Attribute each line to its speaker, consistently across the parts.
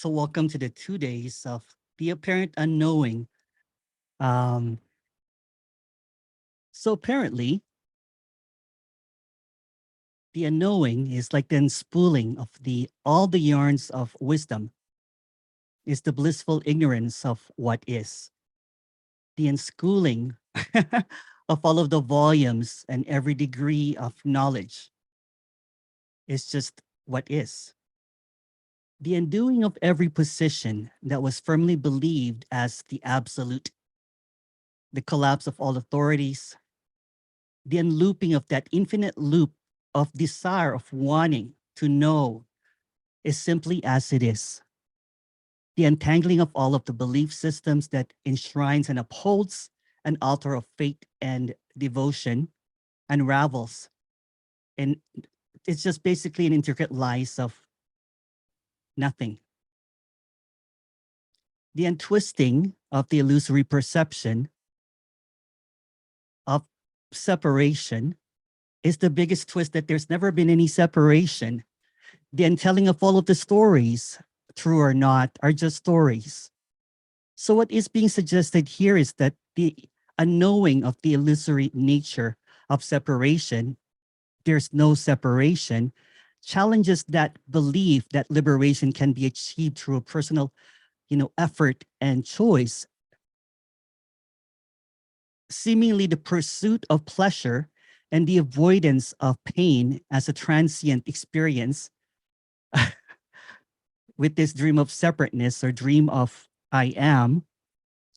Speaker 1: So welcome to the 2 days of the apparent unknowing. Um, so apparently, the unknowing is like the unspooling of all the yarns of wisdom, is the blissful ignorance of what is. The unschooling of all of the volumes and every degree of knowledge is just what is. The undoing of every position that was firmly believed as the absolute, the collapse of all authorities, the unlooping of that infinite loop of desire of wanting to know is simply as it is. The untangling of all of the belief systems that enshrines and upholds an altar of faith and devotion unravels. And it's just basically an intricate lies of nothing. The untwisting of the illusory perception of separation is the biggest twist, that there's never been any separation. The untelling of all of the stories, true or not, are just stories. So what is being suggested here is that the unknowing of the illusory nature of separation, there's no separation, challenges that belief that liberation can be achieved through a personal, effort and choice. Seemingly the pursuit of pleasure and the avoidance of pain as a transient experience with this dream of separateness or dream of I am,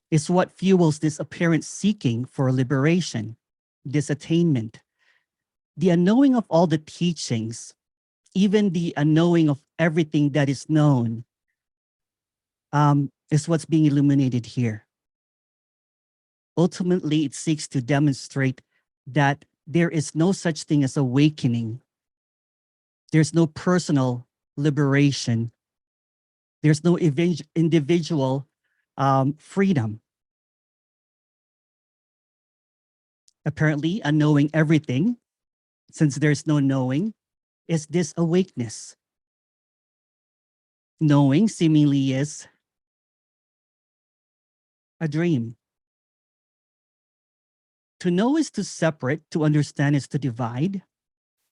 Speaker 1: is what fuels this apparent seeking for liberation, this attainment. The unknowing of all the teachings, even the unknowing of everything that is known, is what's being illuminated here. Ultimately, it seeks to demonstrate that there is no such thing as awakening. There's no personal liberation. There's no individual freedom. Apparently, unknowing everything, since there's no knowing, is this awakeness. Knowing seemingly is a dream. To know is to separate, to understand is to divide,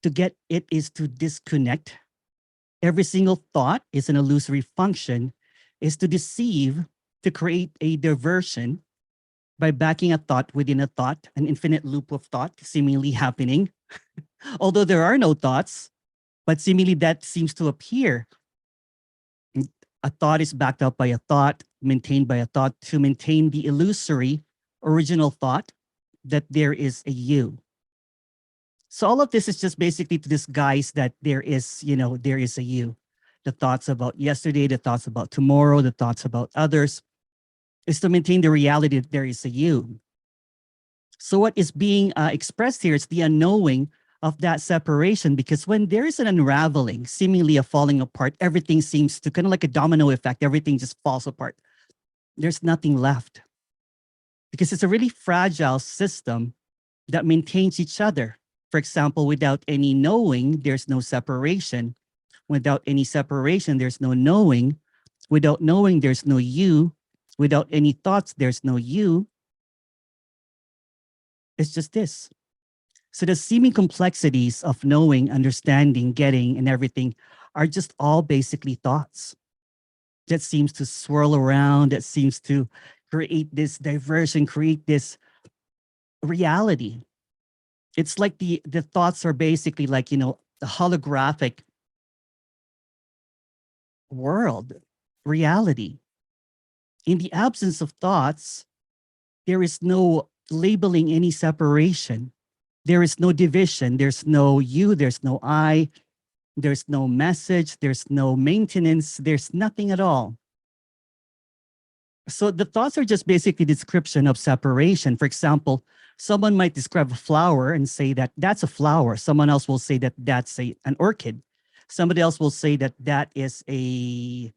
Speaker 1: to get it is to disconnect. Every single thought is an illusory function, is to deceive, to create a diversion by backing a thought within a thought, an infinite loop of thought seemingly happening. Although there are no thoughts, but seemingly that seems to appear. A thought is backed up by a thought, maintained by a thought, to maintain the illusory original thought that there is a you. So all of this is just basically to disguise that there is, there is a you. The thoughts about yesterday, the thoughts about tomorrow, the thoughts about others, is to maintain the reality that there is a you. So what is being expressed here is the unknowing of that separation, because when there is an unraveling, seemingly a falling apart, everything seems to kind of like a domino effect, everything just falls apart. There's nothing left because it's a really fragile system that maintains each other. For example, without any knowing, there's no separation. Without any separation, there's no knowing. Without knowing, there's no you. Without any thoughts, there's no you. It's just this. So the seeming complexities of knowing, understanding, getting, and everything are just all basically thoughts that seems to swirl around, that seems to create this diversion, create this reality. It's like the thoughts are basically like, the holographic world, reality. In the absence of thoughts, there is no labeling any separation. There is no division. There's no you, there's no I, there's no message, there's no maintenance, there's nothing at all. So the thoughts are just basically description of separation. For example, someone might describe a flower and say that that's a flower. Someone else will say that that's an orchid. Somebody else will say that that is a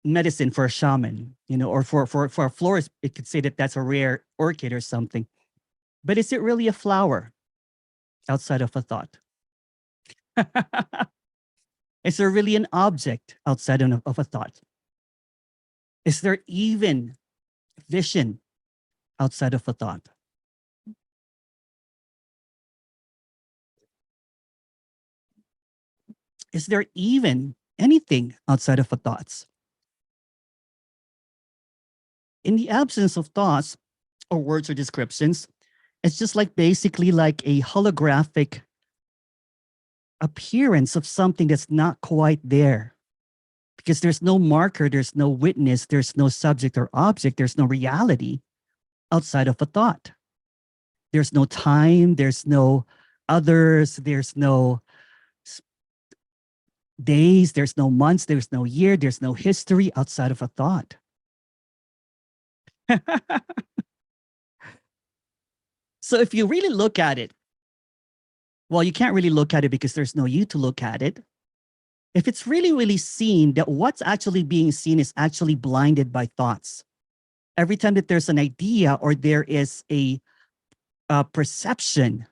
Speaker 1: medicine for a shaman, or for a florist, it could say that that's a rare orchid or something. But is it really a flower outside of a thought? Is there really an object outside of a thought? Is there even vision outside of a thought? Is there even anything outside of a thoughts? In the absence of thoughts or words or descriptions, it's just like basically like a holographic appearance of something that's not quite there. Because there's no marker, there's no witness, there's no subject or object, there's no reality outside of a thought. There's no time, there's no others, there's no days, there's no months, there's no year, there's no history outside of a thought. So if you really look at it, well, you can't really look at it because there's no you to look at it. If it's really, really seen, that what's actually being seen is actually blinded by thoughts. Every time that there's an idea or there is a perception,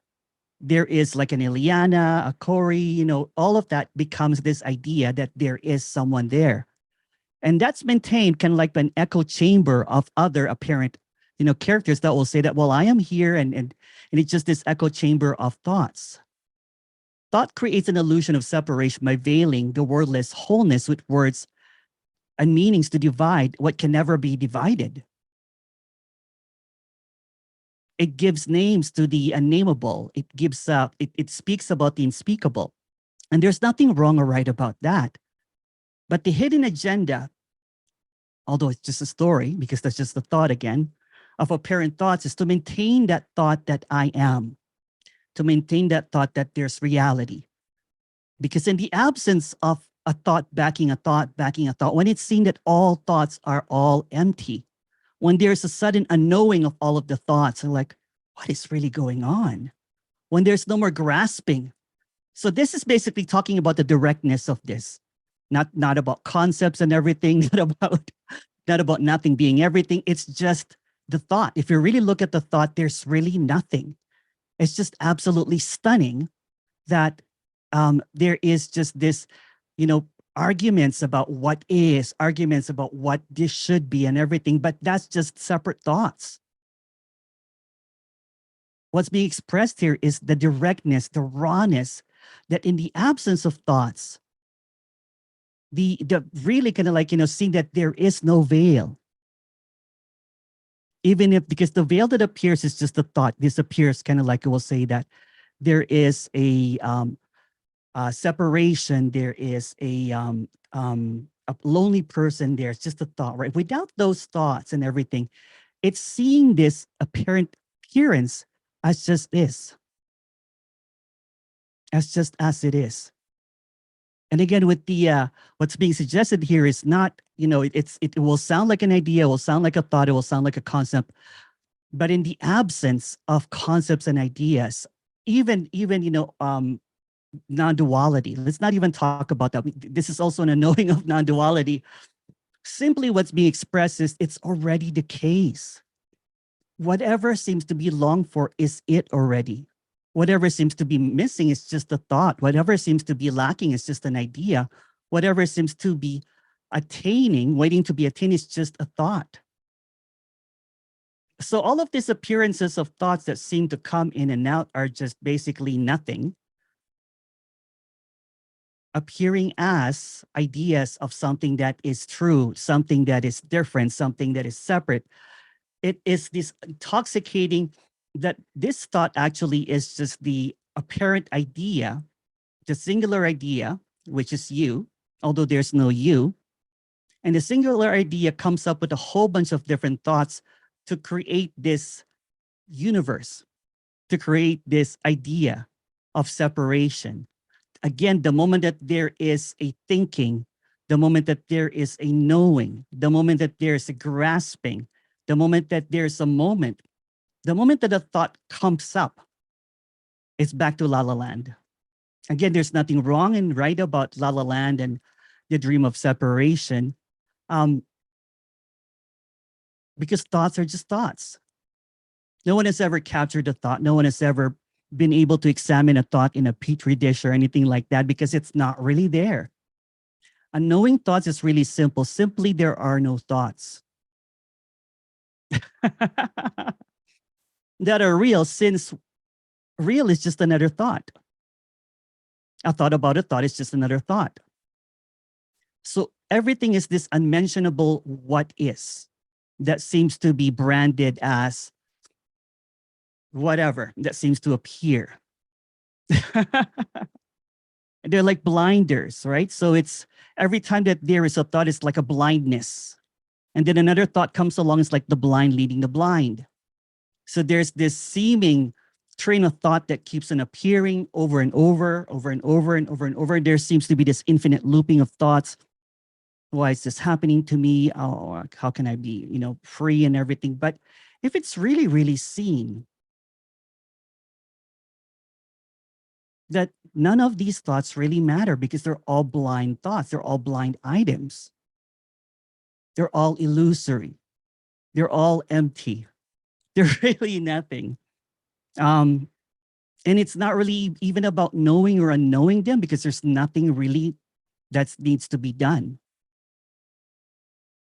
Speaker 1: there is like an Ileana, a Corey, you know, all of that becomes this idea that there is someone there. And that's maintained kind of like an echo chamber of other apparent, you know, characters that will say that, well, I am here, and it's just this echo chamber of thoughts. Thought creates an illusion of separation by veiling the wordless wholeness with words and meanings to divide what can never be divided. It gives names to the unnameable. It gives it speaks about the unspeakable. And there's nothing wrong or right about that. But the hidden agenda, although it's just a story, because that's just the thought again, of apparent thoughts, is to maintain that thought that I am, to maintain that thought that there's reality. Because in the absence of a thought backing a thought, when it's seen that all thoughts are all empty, when there's a sudden unknowing of all of the thoughts, and like, what is really going on? When there's no more grasping. So this is basically talking about the directness of this, not about concepts and everything, not about nothing being everything. It's just the thought. If you really look at the thought, there's really nothing. It's just absolutely stunning that there is just this, you know, arguments about what is, arguments about what this should be and everything, but that's just separate thoughts. What's being expressed here is the directness, the rawness, that in the absence of thoughts, the really kind of like, you know, seeing that there is no veil. Even if, because the veil that appears is just a thought, disappears, kind of like it will say that there is a separation, there is a lonely person there. It's just a thought, right? Without those thoughts and everything, it's seeing this apparent appearance as just this, as just as it is. And again, with the what's being suggested here is not, you know, it will sound like an idea, it will sound like a thought, it will sound like a concept, but in the absence of concepts and ideas, even you know, non-duality. Let's not even talk about that. This is also an unknowing of non-duality. Simply what's being expressed is it's already the case. Whatever seems to be longed for is it already. Whatever seems to be missing is just a thought. Whatever seems to be lacking is just an idea. Whatever seems to be attaining, waiting to be attained, is just a thought. So all of these appearances of thoughts that seem to come in and out are just basically nothing, appearing as ideas of something that is true, something that is different, something that is separate. It is this intoxicating that this thought actually is just the apparent idea, the singular idea, which is you, although there's no you. And the singular idea comes up with a whole bunch of different thoughts to create this universe, to create this idea of separation. Again, the moment that there is a thinking, the moment that there is a knowing, the moment that there's a grasping, the moment that there's a moment, the moment that a thought comes up, it's back to La La Land. Again, there's nothing wrong and right about La La Land and the dream of separation, because thoughts are just thoughts. No one has ever captured a thought. No one has ever been able to examine a thought in a petri dish or anything like that, because it's not really there. Unknowing thoughts is really simple. Simply, there are no thoughts that are real, since real is just another thought. A thought about a thought is just another thought. So everything is this unmentionable what is that seems to be branded as whatever that seems to appear. They're like blinders, right? So it's every time that there is a thought, it's like a blindness. And then another thought comes along, it's like the blind leading the blind. So there's this seeming train of thought that keeps on appearing over and over, over and over and over and over. And there seems to be this infinite looping of thoughts. Why is this happening to me? Oh, how can I be, free and everything? But if it's really, really seen that none of these thoughts really matter because they're all blind thoughts, they're all blind items. They're all illusory. They're all empty. They're really nothing. And it's not really even about knowing or unknowing them because there's nothing really that needs to be done.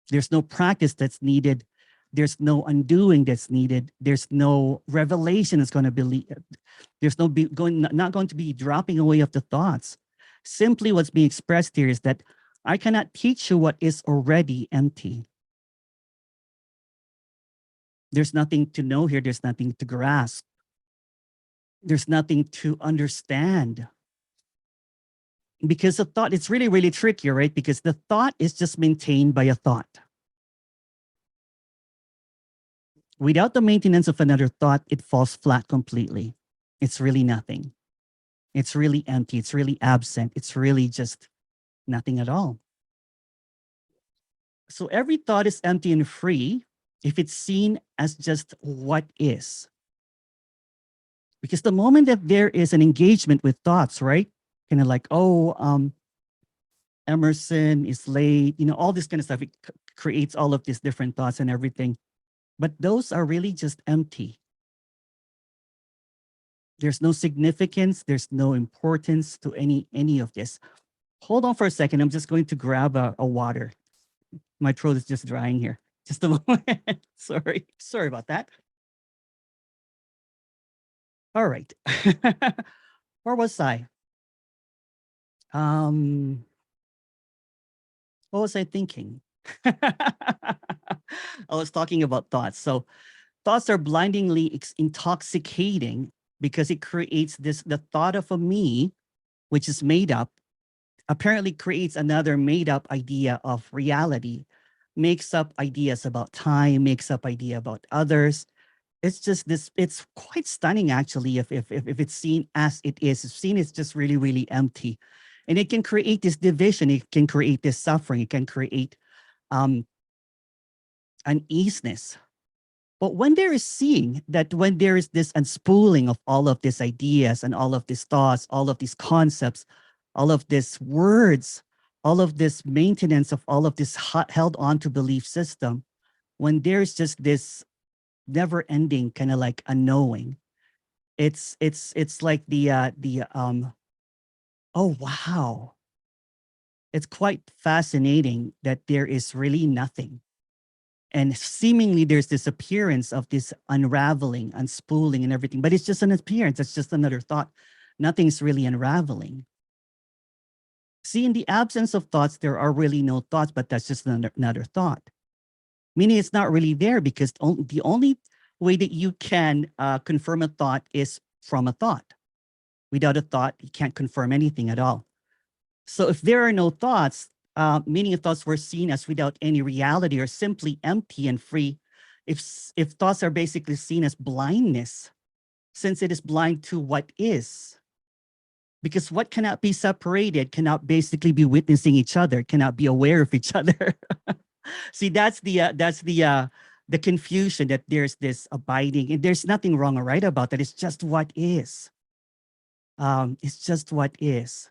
Speaker 1: There's no practice that's needed. There's no undoing that's needed. There's no revelation that's going to be, there's not going to be dropping away of the thoughts. Simply what's being expressed here is that I cannot teach you what is already empty. There's nothing to know here. There's nothing to grasp. There's nothing to understand. Because the thought, it's really, really tricky, right? Because the thought is just maintained by a thought. Without the maintenance of another thought, it falls flat completely. It's really nothing. It's really empty. It's really absent. It's really just nothing at all. So every thought is empty and free if it's seen as just what is. Because the moment that there is an engagement with thoughts, right? Kind of like, Emerson is late, all this kind of stuff. It creates all of these different thoughts and everything. But those are really just empty. There's no significance. There's no importance to any of this. Hold on for a second. I'm just going to grab a water. My throat is just drying here. Just a moment. Sorry about that. All right. Where was I? What was I thinking? I was talking about thoughts. So thoughts are blindingly intoxicating because it creates the thought of a me, which is made up, apparently creates another made up idea of reality, makes up ideas about time, makes up idea about others. It's just this, it's quite stunning actually if it's seen as it is. If seen as just really, really empty. And it can create this division, it can create this suffering, it can create uneasiness. But when there is seeing that, when there is this unspooling of all of these ideas and all of these thoughts, all of these concepts, all of these words, all of this maintenance of all of this held on to belief system, when there's just this never ending kind of like unknowing, it's like oh wow, it's quite fascinating that there is really nothing. And seemingly there's this appearance of this unraveling, unspooling and everything, but it's just an appearance. It's just another thought. Nothing's really unraveling. See, in the absence of thoughts, there are really no thoughts, but that's just another thought. Meaning it's not really there because the only way that you can confirm a thought is from a thought. Without a thought, you can't confirm anything at all. So if there are no thoughts, meaning if thoughts were seen as without any reality or simply empty and free, if thoughts are basically seen as blindness, since it is blind to what is, because what cannot be separated cannot basically be witnessing each other, cannot be aware of each other. See, that's the confusion, that there's this abiding, and there's nothing wrong or right about that. It's just what is. It's just what is.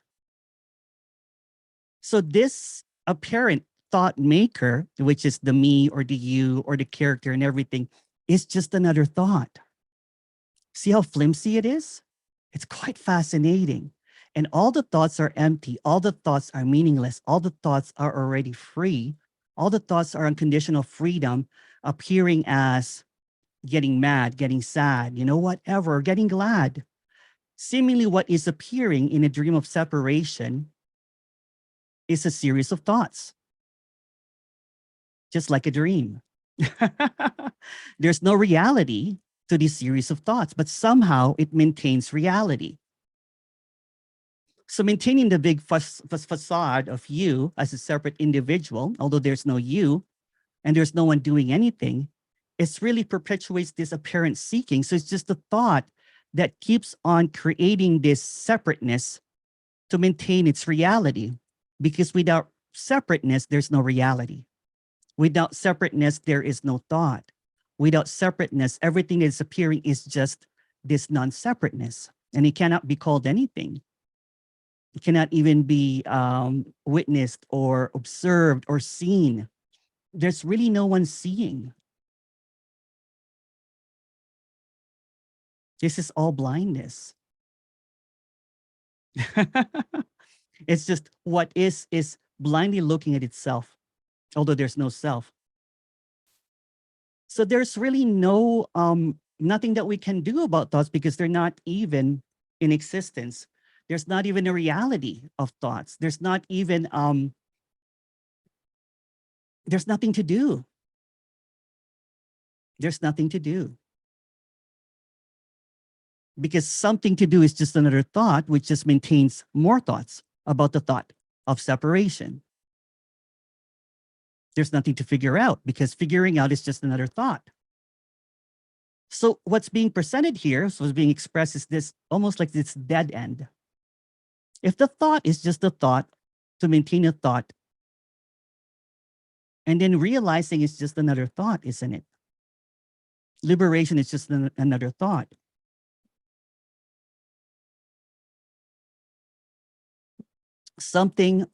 Speaker 1: So this apparent thought maker, which is the me or the you or the character and everything, is just another thought. See how flimsy it is? It's quite fascinating. And all the thoughts are empty. All the thoughts are meaningless. All the thoughts are already free. All the thoughts are unconditional freedom, appearing as getting mad, getting sad, whatever, getting glad. Seemingly what is appearing in a dream of separation is a series of thoughts, just like a dream. There's no reality to this series of thoughts, but somehow it maintains reality. So maintaining the big facade of you as a separate individual, although there's no you and there's no one doing anything, it really perpetuates this apparent seeking. So it's just the thought that keeps on creating this separateness to maintain its reality. Because without separateness, there's no reality. Without separateness, there is no thought. Without separateness, everything that is appearing is just this non-separateness, and it cannot be called anything. It cannot even be witnessed or observed or seen. There's really no one seeing. This is all blindness. It's just what is blindly looking at itself, although there's no self. So there's really no nothing that we can do about thoughts because they're not even in existence. There's not even a reality of thoughts. There's not even there's nothing to do. There's nothing to do. Because something to do is just another thought, which just maintains more thoughts about the thought of separation. There's nothing to figure out because figuring out is just another thought. So what's being presented here, so what's being expressed is this almost like this dead end. If the thought is just a thought to maintain a thought, and then realizing it's just another thought, isn't it? Liberation is just another thought. Something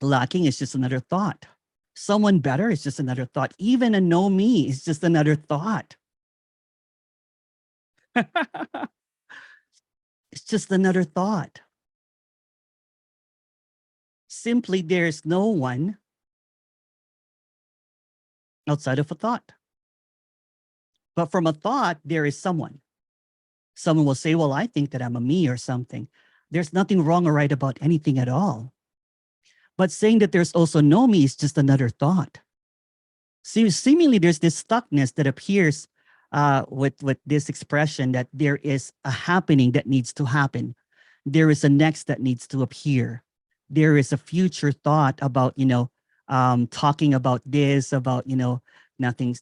Speaker 1: lacking is just another thought. Someone better is just another thought. Even a know me is just another thought. It's just another thought. Simply, there's no one outside of a thought. But from a thought, there is someone. Someone will say, well, I think that I'm a me or something. There's nothing wrong or right about anything at all. But saying that there's also no me is just another thought. Seemingly, there's this stuckness that appears with this expression that there is a happening that needs to happen. There is a next that needs to appear. There is a future thought about, talking about this, about, nothing's,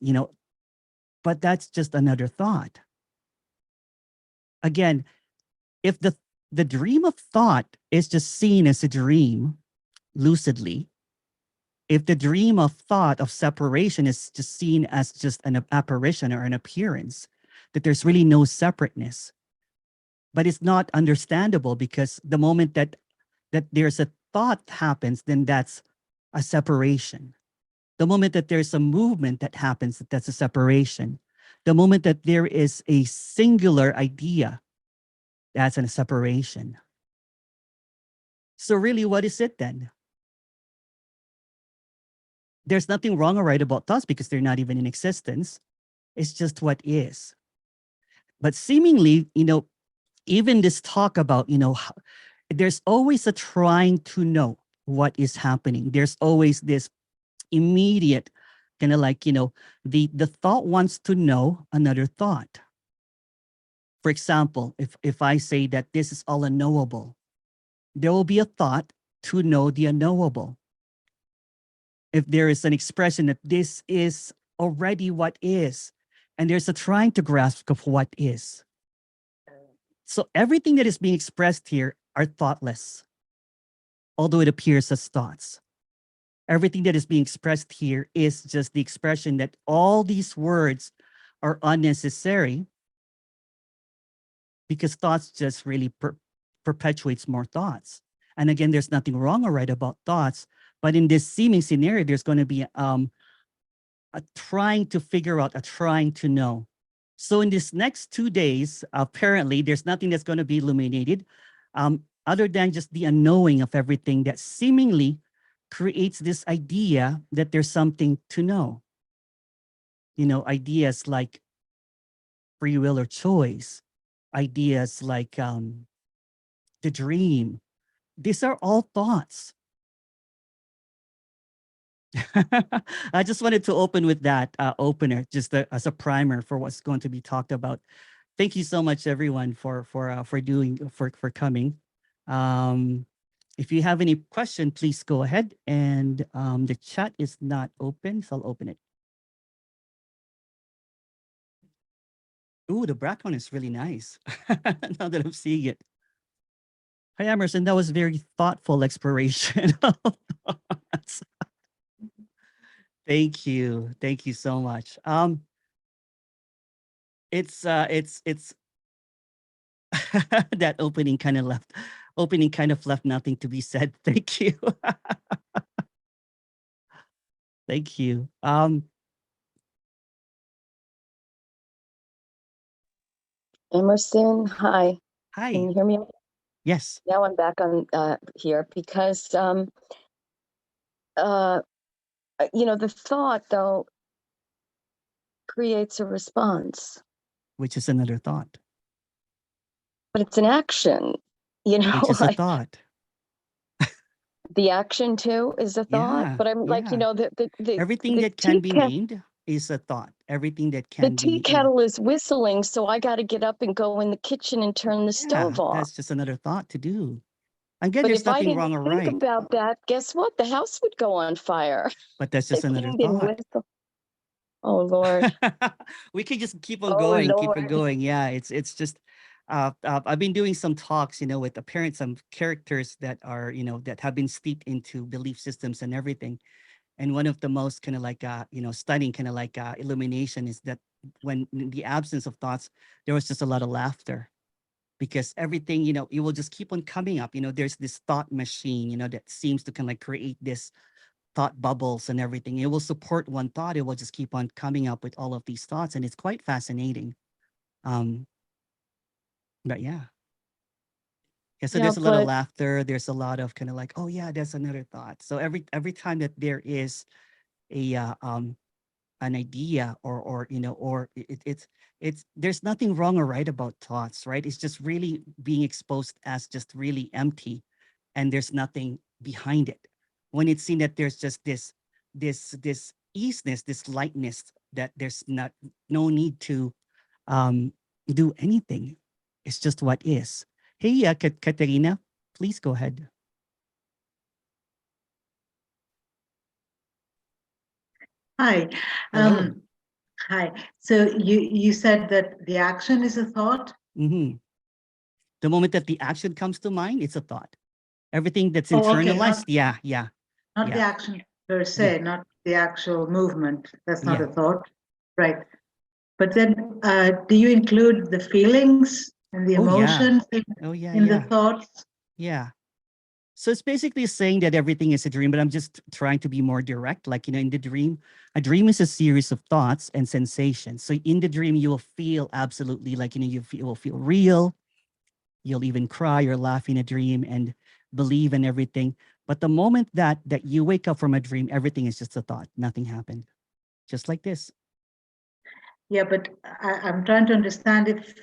Speaker 1: but that's just another thought. Again, if the dream of thought is just seen as a dream lucidly, if the dream of thought of separation is just seen as just an apparition or an appearance, that there's really no separateness. But it's not understandable because the moment that there's a thought happens, then that's a separation. The moment that there's a movement that happens, that's a separation. The moment that there is a singular idea, that's a separation. So really, what is it then? There's nothing wrong or right about thoughts because they're not even in existence. It's just what is. But seemingly, even this talk about, there's always a trying to know what is happening. There's always this immediate kind of like, the thought wants to know another thought. For example, if I say that this is all unknowable, there will be a thought to know the unknowable. If there is an expression that this is already what is, and there's a trying to grasp of what is. So everything that is being expressed here are thoughtless, although it appears as thoughts. Everything that is being expressed here is just the expression that all these words are unnecessary because thoughts just really perpetuates more thoughts. And again, there's nothing wrong or right about thoughts, but in this seeming scenario, there's going to be a trying to figure out, a trying to know. So in this next 2 days, apparently, there's nothing that's going to be illuminated. other than just the unknowing of everything that seemingly creates this idea that there's something to know. You know, ideas like free will or choice, ideas like the dream. These are all thoughts. I just wanted to open with that opener, just as a primer for what's going to be talked about. Thank you so much, everyone, for coming. If you have any question, please go ahead. And the chat is not open, so I'll open it. Ooh, the background is really nice. Now that I'm seeing it. Hi, Emerson. That was very thoughtful exploration of thoughts. Thank you. Thank you so much. It's that opening kind of left nothing to be said. Thank you. Thank you.
Speaker 2: Emerson, hi.
Speaker 1: Hi.
Speaker 2: Can you hear me?
Speaker 1: Yes.
Speaker 2: Now I'm back on here because you know, the thought though creates a response,
Speaker 1: Which is another thought.
Speaker 2: but it's an action, you know,
Speaker 1: Which is a thought.
Speaker 2: The action too is a thought,
Speaker 1: Yeah,
Speaker 2: but I'm like, you
Speaker 1: yeah.
Speaker 2: know,
Speaker 1: Everything
Speaker 2: the
Speaker 1: that can be named is a thought. Everything that
Speaker 2: the
Speaker 1: can
Speaker 2: tea
Speaker 1: be,
Speaker 2: kettle is whistling, so I got to get up and go in the kitchen and turn the stove off.
Speaker 1: That's just another thought to do. Again,
Speaker 2: But
Speaker 1: there's
Speaker 2: if I
Speaker 1: nothing
Speaker 2: didn't
Speaker 1: wrong or
Speaker 2: think
Speaker 1: right.
Speaker 2: about that, guess what? The house would go on fire.
Speaker 1: But that's just
Speaker 2: If
Speaker 1: another
Speaker 2: you didn't
Speaker 1: thought.
Speaker 2: whistle. Oh Lord.
Speaker 1: We can just keep on
Speaker 2: Oh,
Speaker 1: going, keep on
Speaker 2: Lord.
Speaker 1: going. Yeah, it's just I've been doing some talks, you know, with the parents, some characters that are, you know, that have been steeped into belief systems and everything. And one of the most kind of like you know, stunning kind of like illumination is that when in the absence of thoughts, there was just a lot of laughter, because everything, you know, it will just keep on coming up. You know, there's this thought machine, you know, that seems to kind of like create this thought bubbles and everything. It will support one thought. It will just keep on coming up with all of these thoughts, and it's quite fascinating. Um, but yeah. Yeah, so
Speaker 2: Yeah,
Speaker 1: there's a lot of
Speaker 2: but
Speaker 1: laughter. There's a lot of kind of like, oh yeah, that's another thought. So every time that there is a an idea, or you know, or it's there's nothing wrong or right about thoughts, right? It's just really being exposed as just really empty, and there's nothing behind it. When it's seen that there's just this easiness, this lightness, that there's no need to um do anything. It's just what is. Hey, Katerina, please go ahead.
Speaker 3: Hi.
Speaker 1: Hello.
Speaker 3: Hi. So you said that the action is a thought?
Speaker 1: Mm-hmm. The moment that the action comes to mind, it's a thought. Everything that's
Speaker 3: Oh, okay.
Speaker 1: internalized, yeah.
Speaker 3: Not the action per se, not the actual movement. That's not a thought. Right. But then do you include the feelings and the emotions in the thoughts?
Speaker 1: Yeah. So it's basically saying that everything is a dream, but I'm just trying to be more direct. Like, you know, in the dream, a dream is a series of thoughts and sensations. So in the dream, you will feel absolutely like, you know, you will feel real. You'll even cry or laugh in a dream and believe in everything. But the moment that you wake up from a dream, everything is just a thought. Nothing happened. Just like this.
Speaker 3: Yeah, but I'm trying to understand if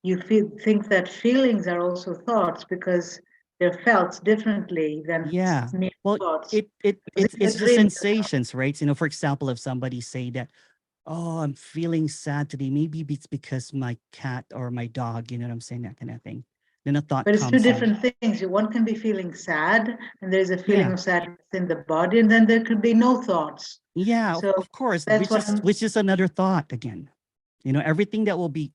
Speaker 3: you think that feelings are also thoughts, because they're felt differently than mere thoughts.
Speaker 1: It's just sensations, right? You know, for example, if somebody say that, oh, I'm feeling sad today, maybe it's because my cat or my dog, you know what I'm saying, that kind of thing. Then a thought
Speaker 3: but it's two
Speaker 1: comes in.
Speaker 3: different things. One can be feeling sad, and there's a feeling of sadness in the body, and then there could be no thoughts.
Speaker 1: Yeah,
Speaker 3: so
Speaker 1: of course,
Speaker 3: that's
Speaker 1: which is another thought again. You know, everything that will be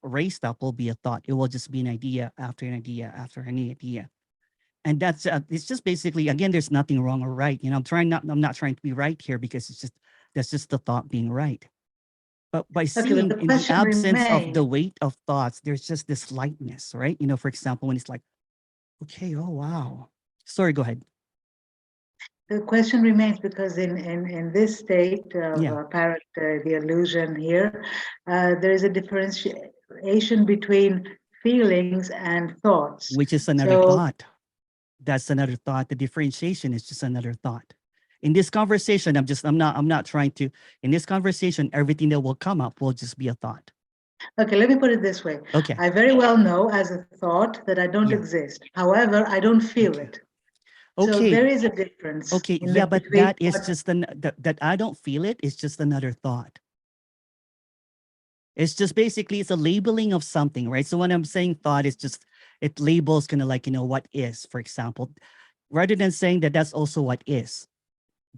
Speaker 1: raised up will be a thought. It will just be an idea after an idea after an idea. And that's it's just basically, again, there's nothing wrong or right. You know, I'm not trying to be right here, because it's just, that's just the thought being right. But by seeing in the absence of the weight of thoughts, there's just this lightness, right? You know, for example, when it's like, okay, oh wow. Sorry, go ahead.
Speaker 3: The question remains, because in this state of apparent the illusion here, there is a differentiation between feelings and thoughts.
Speaker 1: which is another
Speaker 3: So,
Speaker 1: thought. That's another thought. The differentiation is just another thought. In this conversation, I'm not trying to, in this conversation, everything that will come up will just be a thought.
Speaker 3: okay, let me put it this way.
Speaker 1: Okay.
Speaker 3: I very well know as a thought that I don't
Speaker 1: Yeah.
Speaker 3: exist. However, I don't feel
Speaker 1: Okay.
Speaker 3: it. So
Speaker 1: Okay.
Speaker 3: there is a difference.
Speaker 1: Okay.
Speaker 3: in
Speaker 1: Yeah,
Speaker 3: the
Speaker 1: but
Speaker 3: between
Speaker 1: that is
Speaker 3: what-
Speaker 1: just that I don't feel it is just another thought. It's just basically it's a labeling of something, right? So when I'm saying thought, it's just it labels kind of like, what is, for example, rather than saying that that's also what is,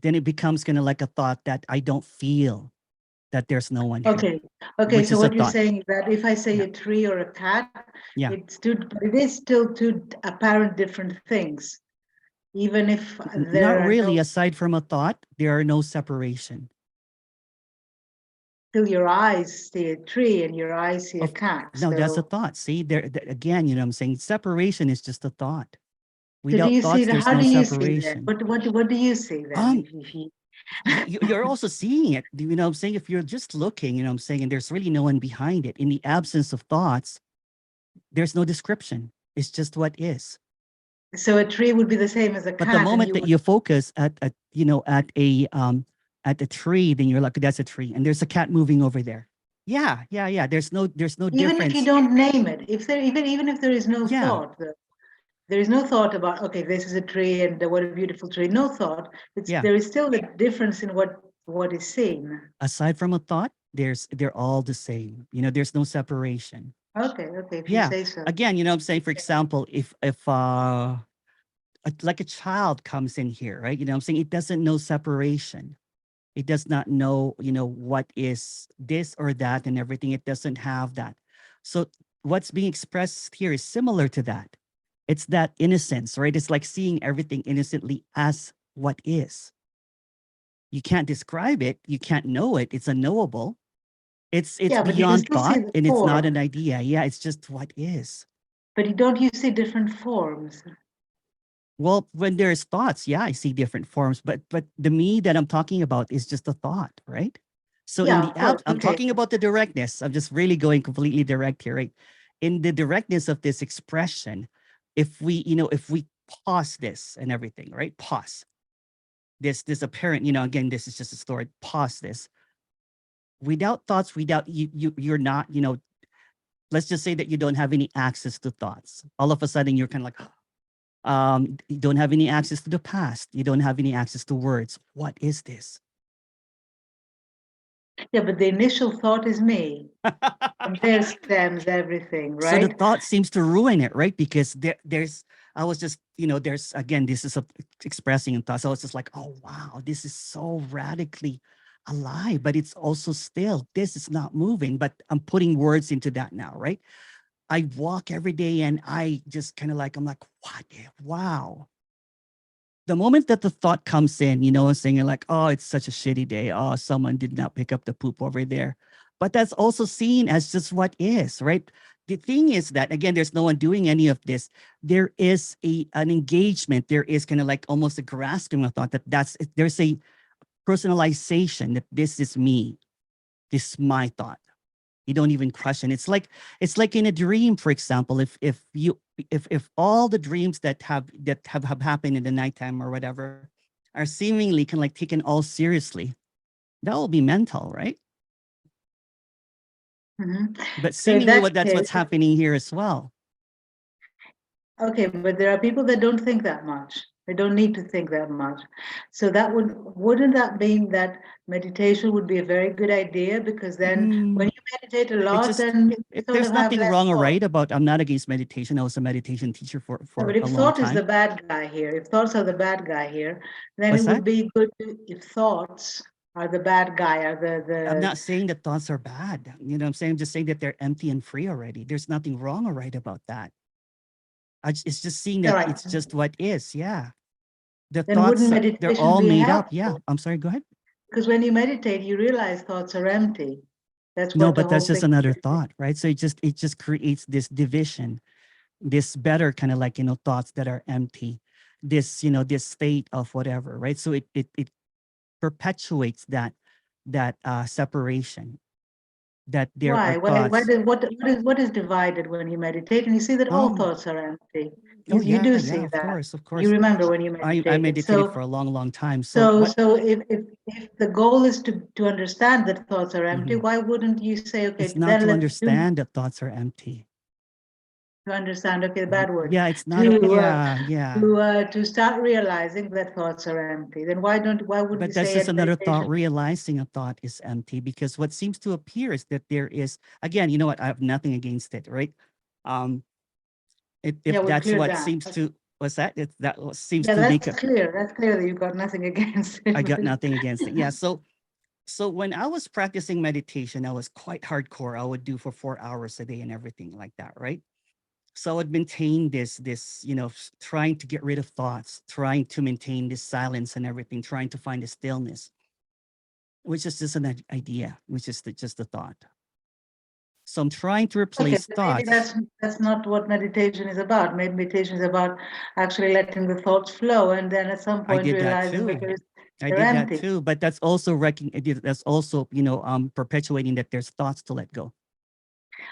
Speaker 1: then it becomes kind of like a thought that I don't feel that there's no one here.
Speaker 3: Okay.
Speaker 1: Which
Speaker 3: So
Speaker 1: is a
Speaker 3: what you're
Speaker 1: thought.
Speaker 3: saying is that if I say
Speaker 1: Yeah.
Speaker 3: a tree or a cat,
Speaker 1: Yeah.
Speaker 3: it is still two apparent different things, even if there
Speaker 1: Not
Speaker 3: are
Speaker 1: really.
Speaker 3: no,
Speaker 1: Aside from a thought, there are no separation.
Speaker 3: till your eyes see a tree and your eyes see a cat.
Speaker 1: No, that's a
Speaker 3: So,
Speaker 1: thought. See, again, I'm saying separation is just a thought.
Speaker 3: so do
Speaker 1: Without
Speaker 3: you
Speaker 1: thoughts,
Speaker 3: see
Speaker 1: there's
Speaker 3: how
Speaker 1: no
Speaker 3: do you see that?
Speaker 1: separation.
Speaker 3: What do you see then? If you,
Speaker 1: You're also seeing it. I'm saying if you're just looking, I'm saying, and there's really no one behind it. In the absence of thoughts, there's no description. It's just what is.
Speaker 3: so a tree would be the same as a
Speaker 1: But
Speaker 3: cat.
Speaker 1: the
Speaker 3: and
Speaker 1: moment that you focus at a tree, then you're like, that's a tree, and there's a cat moving over there. Yeah. There's no
Speaker 3: even
Speaker 1: difference.
Speaker 3: if you don't name it, if there even if there is no
Speaker 1: Yeah.
Speaker 3: thought, there is no thought about, okay, this is a tree and what a beautiful tree. No thought.
Speaker 1: Yeah.
Speaker 3: There is still the difference in what is seen.
Speaker 1: Aside from a thought, they're all the same. There's no separation.
Speaker 3: Okay, if
Speaker 1: Yeah.
Speaker 3: you say so.
Speaker 1: Again, I'm saying, for example, if like a child comes in here, right? I'm saying it doesn't know separation. It does not know, what is this or that and everything. It doesn't have that. So what's being expressed here is similar to that. It's that innocence, right? It's like seeing everything innocently as what is. You can't describe it. You can't know it. It's unknowable. It's
Speaker 3: Yeah, but you can
Speaker 1: beyond
Speaker 3: still see
Speaker 1: thought,
Speaker 3: the
Speaker 1: and it's not an
Speaker 3: form.
Speaker 1: idea. Yeah, it's just what is.
Speaker 3: But don't you see different forms?
Speaker 1: Well, when there's thoughts, yeah, I see different forms, but the me that I'm talking about is just a thought, right? So
Speaker 3: Yeah,
Speaker 1: in the
Speaker 3: of course.
Speaker 1: I'm
Speaker 3: Okay.
Speaker 1: talking about the directness. I'm just really going completely direct here, right? In the directness of this expression, if we pause this and everything, right? Pause this apparent, again, this is just a story. Pause this. Without thoughts, without you're not, let's just say that you don't have any access to thoughts. All of a sudden, you're kind of like, you don't have any access to the past. You don't have any access to words. What is this?
Speaker 3: Yeah, but the initial thought is me. From there stems everything, right?
Speaker 1: So the thought seems to ruin it, right? Because I was just, there's, again, this is expressing in thoughts. So it's just like, oh, wow, this is so radically alive, but it's also still, this is not moving, but I'm putting words into that now, right? I walk every day and I just kind of like, I'm like, what? Wow. The moment that the thought comes in, saying like, oh, it's such a shitty day. Oh, someone did not pick up the poop over there. But that's also seen as just what is, right? The thing is that, again, there's no one doing any of this. There is an engagement. There is kind of like almost a grasping of thought there's a personalization that this is me. This is my thought. You don't even question. It's like in a dream, for example, if all the dreams that have happened in the nighttime or whatever are seemingly kind of like taken all seriously, that will be mental, right?
Speaker 3: Mhm.
Speaker 1: But
Speaker 3: So in
Speaker 1: seemingly
Speaker 3: that
Speaker 1: that's what's
Speaker 3: case-
Speaker 1: happening here as well.
Speaker 3: Okay, but there are people that don't think that much. They don't need to think that much. So wouldn't that mean that meditation would be a very good idea? Because then when you meditate a lot, then you sort
Speaker 1: There's
Speaker 3: of have
Speaker 1: nothing
Speaker 3: less
Speaker 1: wrong or
Speaker 3: thought.
Speaker 1: right about, I'm not against meditation. I was a meditation teacher for
Speaker 3: But if
Speaker 1: a long
Speaker 3: thought is
Speaker 1: time.
Speaker 3: the bad guy here, if thoughts are the bad guy here, then
Speaker 1: What's
Speaker 3: it would
Speaker 1: that?
Speaker 3: be good if thoughts are the bad guy, are
Speaker 1: I'm
Speaker 3: the
Speaker 1: not saying that thoughts are bad. I'm saying, I'm just saying that they're empty and free already. There's nothing wrong or right about that. It's just seeing that
Speaker 3: right.
Speaker 1: it's just what is. Yeah. The
Speaker 3: Then
Speaker 1: thoughts,
Speaker 3: wouldn't
Speaker 1: they're
Speaker 3: meditation
Speaker 1: all
Speaker 3: be
Speaker 1: made up.
Speaker 3: helpful?
Speaker 1: Yeah. I'm sorry. Go ahead.
Speaker 3: Because when you meditate, you realize thoughts are empty. That's
Speaker 1: No,
Speaker 3: what the
Speaker 1: but that's
Speaker 3: whole
Speaker 1: just
Speaker 3: thing
Speaker 1: another
Speaker 3: is.
Speaker 1: thought, right? So it just creates this division, this better kind of like, thoughts that are empty, this, this state of whatever, right? So it perpetuates that separation. that there
Speaker 3: Why?
Speaker 1: are thoughts.
Speaker 3: What is divided when you meditate? And you see that all thoughts are empty.
Speaker 1: Oh
Speaker 3: You do
Speaker 1: yeah,
Speaker 3: see
Speaker 1: of
Speaker 3: that.
Speaker 1: course, of
Speaker 3: You
Speaker 1: course.
Speaker 3: remember when you
Speaker 1: I
Speaker 3: meditated.
Speaker 1: meditated for a long time.
Speaker 3: So
Speaker 1: what
Speaker 3: if the goal is to understand that thoughts are empty, why wouldn't you say, okay,
Speaker 1: it's not
Speaker 3: then
Speaker 1: to
Speaker 3: let's
Speaker 1: understand that thoughts are empty.
Speaker 3: to understand, okay, the bad word.
Speaker 1: Yeah, it's not.
Speaker 3: To start realizing that thoughts are empty. Then why would
Speaker 1: But
Speaker 3: you
Speaker 1: that's
Speaker 3: say
Speaker 1: just
Speaker 3: at
Speaker 1: another thought.
Speaker 3: meditation?
Speaker 1: Realizing a thought is empty, because what seems to appear is that there is, again, you know what? I have nothing against it, right? If
Speaker 3: Yeah, we've
Speaker 1: that's
Speaker 3: cleared
Speaker 1: what
Speaker 3: that.
Speaker 1: seems to, what's that? It's that what seems
Speaker 3: Yeah,
Speaker 1: to make
Speaker 3: that's
Speaker 1: it.
Speaker 3: clear. That's clear that you've got nothing against it.
Speaker 1: I got nothing against it. Yeah. So when I was practicing meditation, I was quite hardcore. I would do for 4 hours a day and everything like that, right? So I would maintain this, trying to get rid of thoughts, trying to maintain this silence and everything, trying to find the stillness, which is just an idea, which is just a thought. So I'm trying to
Speaker 3: Okay,
Speaker 1: replace
Speaker 3: so maybe
Speaker 1: thoughts.
Speaker 3: that's not what meditation is about. Maybe meditation is about actually letting the thoughts flow, and then at some
Speaker 1: I
Speaker 3: point
Speaker 1: did that
Speaker 3: realizing
Speaker 1: too.
Speaker 3: that
Speaker 1: I
Speaker 3: they're
Speaker 1: did that
Speaker 3: empty.
Speaker 1: too, but that's also that's also perpetuating that there's thoughts to let go.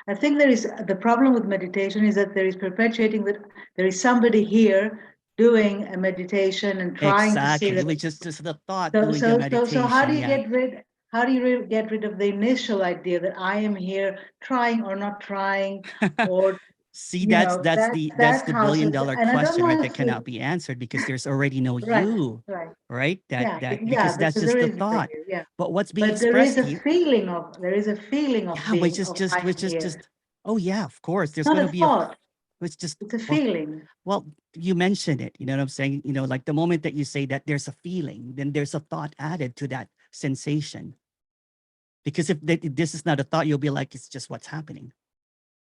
Speaker 3: I think there is the problem with meditation is that there is perpetuating that there is somebody here doing a meditation and trying to see
Speaker 1: Exactly,
Speaker 3: that.
Speaker 1: which is just the thought doing the
Speaker 3: So how do
Speaker 1: meditation.
Speaker 3: you
Speaker 1: Yeah.
Speaker 3: get rid of the initial idea that I am here trying or not trying, or
Speaker 1: See, that's
Speaker 3: that
Speaker 1: the
Speaker 3: house
Speaker 1: billion
Speaker 3: is,
Speaker 1: dollar
Speaker 3: and I don't
Speaker 1: question,
Speaker 3: know
Speaker 1: right?
Speaker 3: if
Speaker 1: That cannot be answered because there's already no
Speaker 3: right,
Speaker 1: you,
Speaker 3: right.
Speaker 1: right?
Speaker 3: Yeah,
Speaker 1: Because that's
Speaker 3: because
Speaker 1: just
Speaker 3: there
Speaker 1: the
Speaker 3: is no
Speaker 1: thought.
Speaker 3: you, yeah.
Speaker 1: But what's being
Speaker 3: But there is
Speaker 1: expressed
Speaker 3: a
Speaker 1: here,
Speaker 3: feeling of
Speaker 1: yeah, which
Speaker 3: being
Speaker 1: is
Speaker 3: of
Speaker 1: just
Speaker 3: I'm
Speaker 1: which is
Speaker 3: here.
Speaker 1: just oh yeah, of course. There's
Speaker 3: Not
Speaker 1: gonna
Speaker 3: a
Speaker 1: be a
Speaker 3: thought,
Speaker 1: it's just
Speaker 3: it's a
Speaker 1: well,
Speaker 3: feeling.
Speaker 1: well, you mentioned it, you know what I'm saying? Like the moment that you say that there's a feeling, then there's a thought added to that sensation. Because if this is not a thought, you'll be like, it's just what's happening.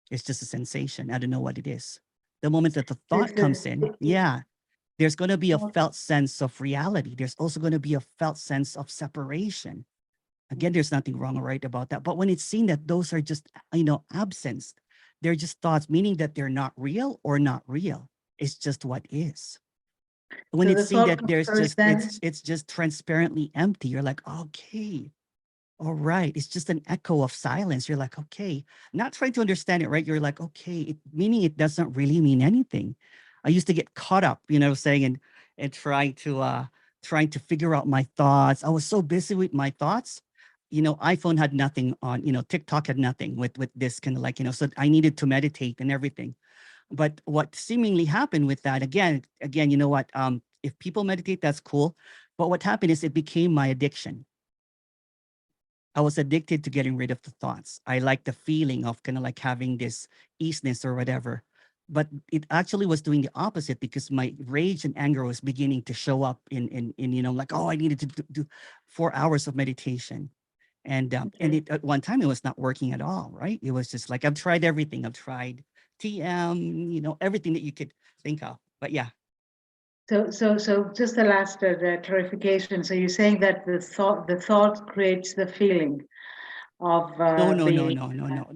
Speaker 1: It's just a sensation. I don't know what it is. The moment that the thought comes in, yeah, there's going to be a felt sense of reality. There's also going to be a felt sense of separation. Again, there's nothing wrong or right about that. But when it's seen that those are just, absence, they're just thoughts, meaning that they're not real or not real. It's just what is. When
Speaker 3: So
Speaker 1: it's
Speaker 3: the
Speaker 1: seen
Speaker 3: thought
Speaker 1: that
Speaker 3: comes
Speaker 1: there's
Speaker 3: first,
Speaker 1: just,
Speaker 3: then
Speaker 1: it's just transparently empty, you're like, okay, all right. It's just an echo of silence. You're like, okay, not trying to understand it, right? You're like, okay, meaning it doesn't really mean anything. I used to get caught up, saying, and trying to figure out my thoughts. I was so busy with my thoughts. iPhone had nothing on, TikTok had nothing with this kind of like, so I needed to meditate and everything. But what seemingly happened with that, again, you know what? If people meditate, that's cool. But what happened is it became my addiction. I was addicted to getting rid of the thoughts. I like the feeling of kind of like having this easiness or whatever. But it actually was doing the opposite because my rage and anger was beginning to show up in like, oh, I needed to do 4 hours of meditation. And it at one time it was not working at all, right? It was just like I've tried everything. I've tried TM, everything that you could think of. But yeah.
Speaker 3: So just the last clarification. So you're saying that the thought creates the feeling of
Speaker 1: No.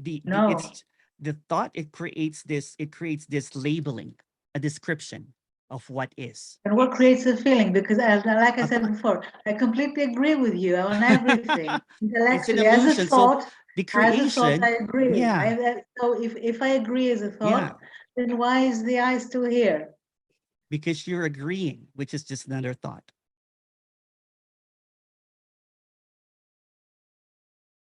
Speaker 3: being no.
Speaker 1: It's the thought. It creates this labeling, a description of what is.
Speaker 3: And what creates the feeling? Because like I
Speaker 1: A
Speaker 3: said
Speaker 1: thought.
Speaker 3: before, I completely agree with you on everything.
Speaker 1: It's an
Speaker 3: Intellectually,
Speaker 1: illusion. So the
Speaker 3: as a thought,
Speaker 1: creation,
Speaker 3: I agree.
Speaker 1: yeah,
Speaker 3: So if I agree as a
Speaker 1: yeah,
Speaker 3: thought, then why is the I still here?
Speaker 1: because you're agreeing, which is just another thought.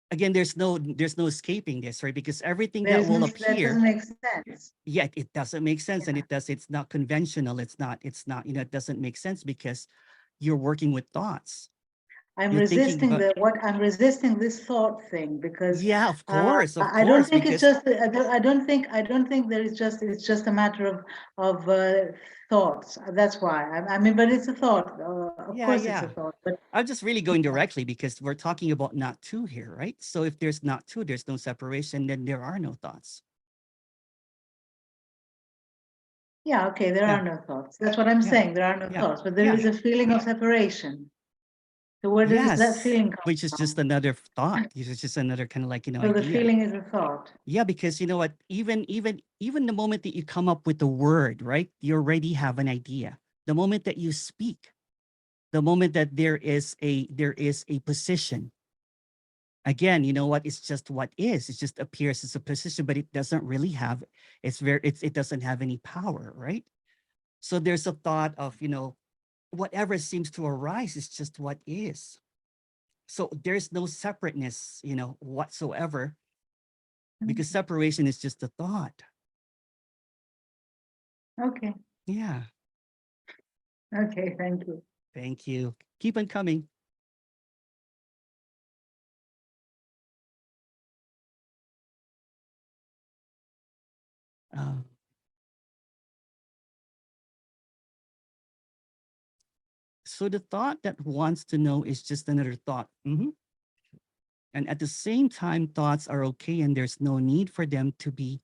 Speaker 1: Again, there's no escaping this, right? Because everything that will
Speaker 3: That
Speaker 1: appear,
Speaker 3: doesn't make sense.
Speaker 1: yet it doesn't make sense, and it's not conventional. It's not, it doesn't make sense because you're working with thoughts.
Speaker 3: I'm
Speaker 1: You're thinking
Speaker 3: resisting
Speaker 1: about,
Speaker 3: I'm resisting this thought thing because
Speaker 1: yeah, of course,
Speaker 3: I don't think it's
Speaker 1: because
Speaker 3: just I don't think there is just it's just a matter of thoughts. That's why I mean, but it's a thought. Of course, it's a
Speaker 1: yeah.
Speaker 3: thought. But
Speaker 1: I'm just really going directly because we're talking about not two here, right? So if there's not two, there's no separation, then there are no thoughts.
Speaker 3: yeah, okay, there
Speaker 1: Yeah,
Speaker 3: are no thoughts. That's what I'm
Speaker 1: yeah,
Speaker 3: saying. There are no
Speaker 1: yeah,
Speaker 3: thoughts, but there
Speaker 1: yeah.
Speaker 3: is a feeling of separation. So where does that
Speaker 1: Yes,
Speaker 3: feeling come
Speaker 1: which is just
Speaker 3: from?
Speaker 1: another thought. It's just another kind of like,
Speaker 3: So the
Speaker 1: idea.
Speaker 3: feeling is a thought.
Speaker 1: Yeah, because you know what, even the moment that you come up with the word, right? You already have an idea. The moment that you speak, the moment that there is a position, Again, you know what? It's just what is. It just appears as a position, but it doesn't really have, it doesn't have any power, right? So there's a thought of, whatever seems to arise is just what is. So there's no separateness, whatsoever, because separation is just a thought.
Speaker 3: Okay.
Speaker 1: Yeah.
Speaker 3: Okay, thank you.
Speaker 1: Thank you. Keep on coming. Um, so the thought that wants to know is just another thought. And at the same time, thoughts are okay and there's no need for them to be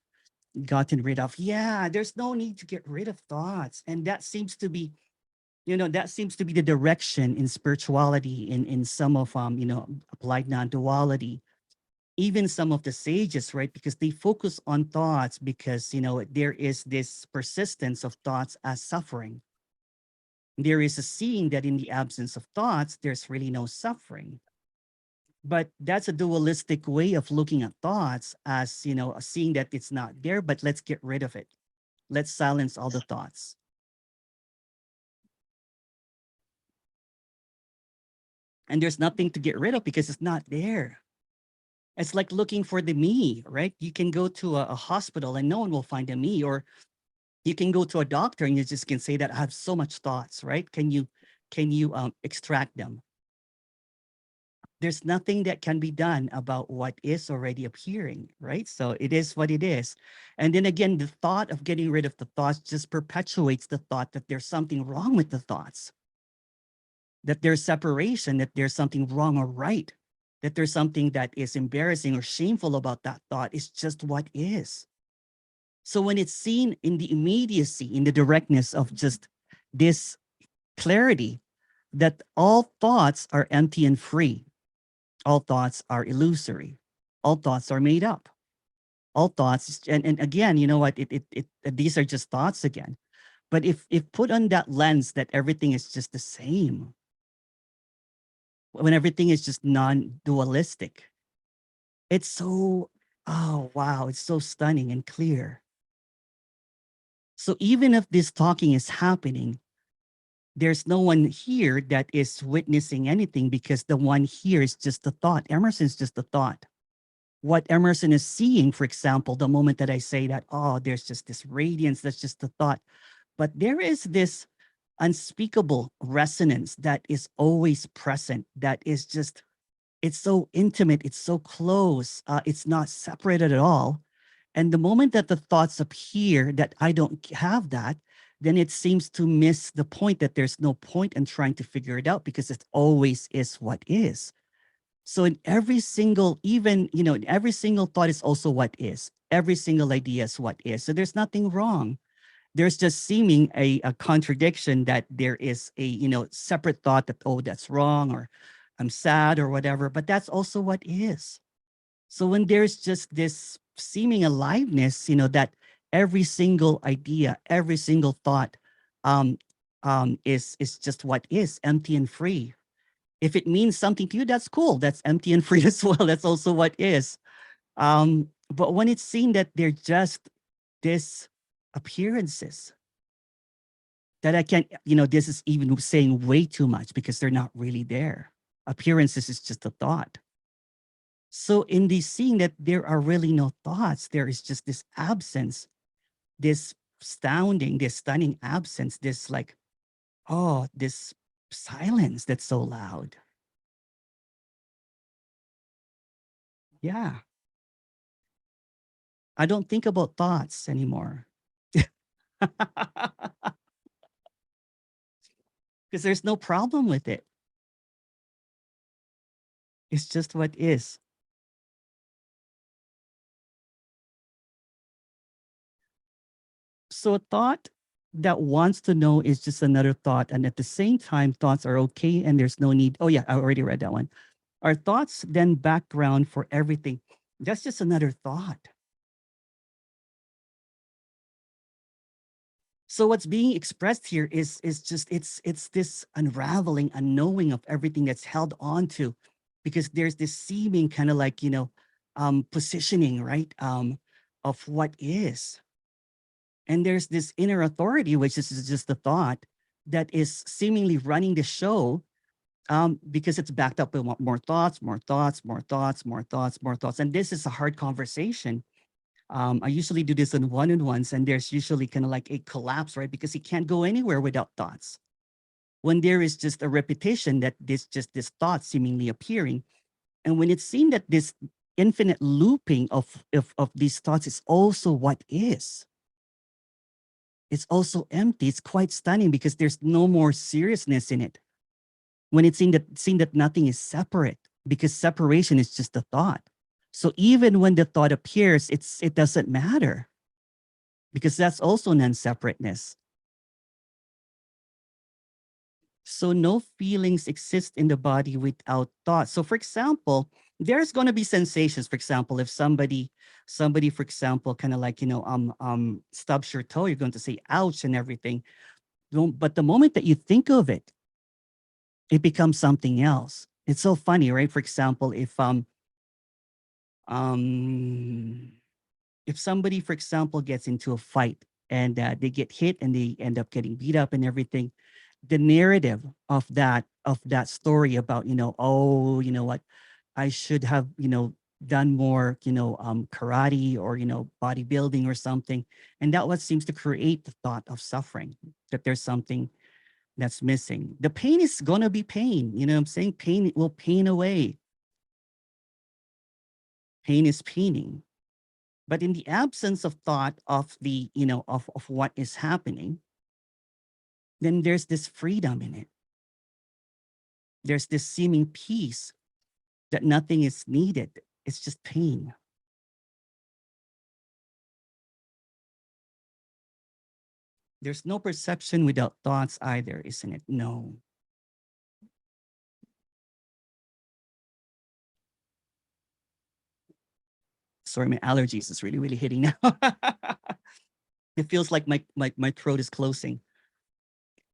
Speaker 1: gotten rid of. Yeah, there's no need to get rid of thoughts. And that seems to be, that seems to be the direction in spirituality, in some of, applied non-duality, even some of the sages, right? Because they focus on thoughts because, there is this persistence of thoughts as suffering. There is a seeing that in the absence of thoughts, there's really no suffering. But that's a dualistic way of looking at thoughts as, seeing that it's not there, but let's get rid of it. Let's silence all the thoughts. And there's nothing to get rid of because it's not there. It's like looking for the me, right? You can go to a hospital and no one will find a me, or you can go to a doctor and you just can say that I have so much thoughts, right? Can you extract them? There's nothing that can be done about what is already appearing, right? So it is what it is. And then again, the thought of getting rid of the thoughts just perpetuates the thought that there's something wrong with the thoughts, that there's separation, that there's something wrong or right, that there's something that is embarrassing or shameful about that thought. It's just what is. So when it's seen in the immediacy, in the directness of just this clarity, that all thoughts are empty and free. All thoughts are illusory. All thoughts are made up. All thoughts, and again, you know what? These are just thoughts again. But if put on that lens that everything is just the same, when everything is just non-dualistic, it's so, oh wow, it's so stunning and clear. So even if this talking is happening, there's no one here that is witnessing anything because the one here is just a thought. Emerson's just a thought. What Emerson is seeing, for example, the moment that I say that, oh, there's just this radiance, that's just a thought. But there is this unspeakable resonance that is always present, that is just, it's so intimate, it's so close, it's not separated at all. And the moment that the thoughts appear that I don't have that, then it seems to miss the point that there's no point in trying to figure it out because it always is what is. So in every single, even, in every single thought is also what is. Every single idea is what is. So there's nothing wrong. There's just seeming a contradiction that there is a, separate thought that, oh, that's wrong, or I'm sad or whatever, but that's also what is. So when there's just this seeming aliveness, that every single idea, every single thought is just what is, empty and free. If it means something to you, that's cool. That's empty and free as well. That's also what is. But when it's seen that they're just this appearances, that I can't, this is even saying way too much because they're not really there. Appearances is just a thought. So in the seeing that there are really no thoughts, there is just this absence, this astounding, this stunning absence, this like, oh, this silence that's so loud. Yeah. I don't think about thoughts anymore. Because there's no problem with it. It's just what is. So a thought that wants to know is just another thought. And at the same time, thoughts are okay and there's no need. Oh yeah, I already read that one. Are thoughts then background for everything? That's just another thought. So what's being expressed here is just it's this unraveling, unknowing of everything that's held on to because there's this seeming kind of like, positioning, right? Of what is. And there's this inner authority, which is just the thought that is seemingly running the show, because it's backed up with more thoughts, more thoughts, more thoughts, more thoughts, more thoughts. And this is a hard conversation. I usually do this on one-on-ones, and there's usually kind of like a collapse, right? Because you can't go anywhere without thoughts. When there is just a repetition that this thought seemingly appearing, and when it's seen that this infinite looping of these thoughts is also what is, it's also empty. It's quite stunning because there's no more seriousness in it. When it's seen that nothing is separate, because separation is just a thought. So even when the thought appears, it doesn't matter, because that's also non-separateness. So no feelings exist in the body without thought. So for example, there's going to be sensations. For example, if somebody, for example, kind of like, stubs your toe, you're going to say, ouch, and everything. But the moment that you think of it, it becomes something else. It's so funny, right? For example, if somebody, for example, gets into a fight and they get hit and they end up getting beat up and everything, the narrative of that story about, oh, you know what, I should have, done more, karate or, bodybuilding or something. And that what seems to create the thought of suffering, that there's something that's missing. The pain is going to be pain. You know what I'm saying? Pain will pain away. Pain is paining. But in the absence of thought of the, of what is happening, then there's this freedom in it. There's this seeming peace that nothing is needed. It's just pain. There's no perception without thoughts either, isn't it? No. Sorry, my allergies is really, really hitting now. It feels like my throat is closing.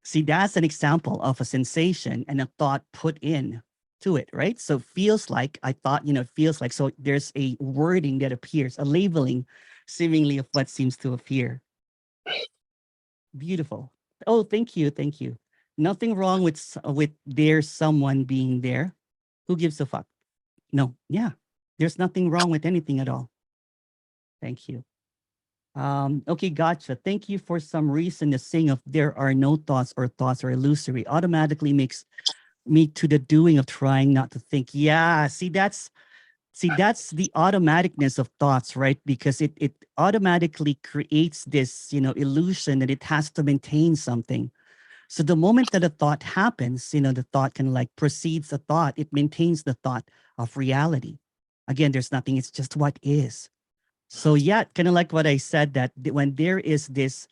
Speaker 1: See, that's an example of a sensation and a thought put in to it, right? So feels like, I thought, feels like, so there's a wording that appears, a labeling seemingly of what seems to appear. Beautiful. Oh, thank you. Thank you. Nothing wrong with there's someone being there. Who gives a fuck? No. Yeah. There's nothing wrong with anything at all. Thank you. Okay, gotcha. Thank you. For some reason, the saying of there are no thoughts or thoughts are illusory automatically makes me to the doing of trying not to think. Yeah, see, that's the automaticness of thoughts, right? Because it automatically creates this, illusion that it has to maintain something. So the moment that a thought happens, the thought can like precedes the thought, it maintains the thought of reality. Again, there's nothing, it's just what is. So yeah, kind of like what I said, that when there is this,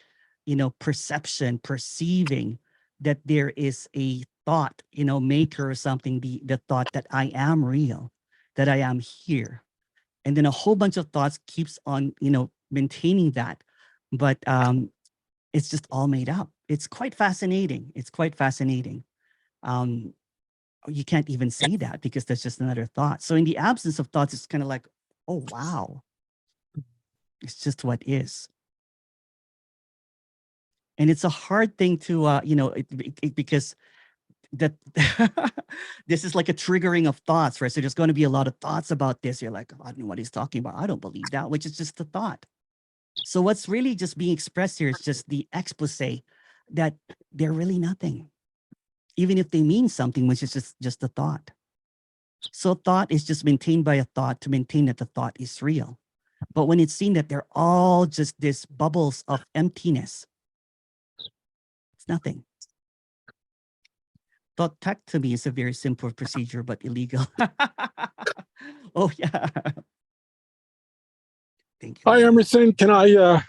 Speaker 1: perception, perceiving that there is a thought, maker or something, the thought that I am real, that I am here. And then a whole bunch of thoughts keeps on, maintaining that. But it's just all made up. It's quite fascinating. It's quite fascinating. You can't even say that because that's just another thought. So in the absence of thoughts, it's kind of like, oh, wow. It's just what is. And it's a hard thing to, because that this is like a triggering of thoughts, right? So there's going to be a lot of thoughts about this. You're like, I don't know what he's talking about. I don't believe that, which is just a thought. So what's really just being expressed here is just the expose that they're really nothing, even if they mean something, which is just a thought. So thought is just maintained by a thought to maintain that the thought is real. But when it's seen that they're all just these bubbles of emptiness, it's nothing. Thought tech to me is a very simple procedure, but illegal. Oh, yeah. Thank you.
Speaker 4: Hi, Emerson. Can I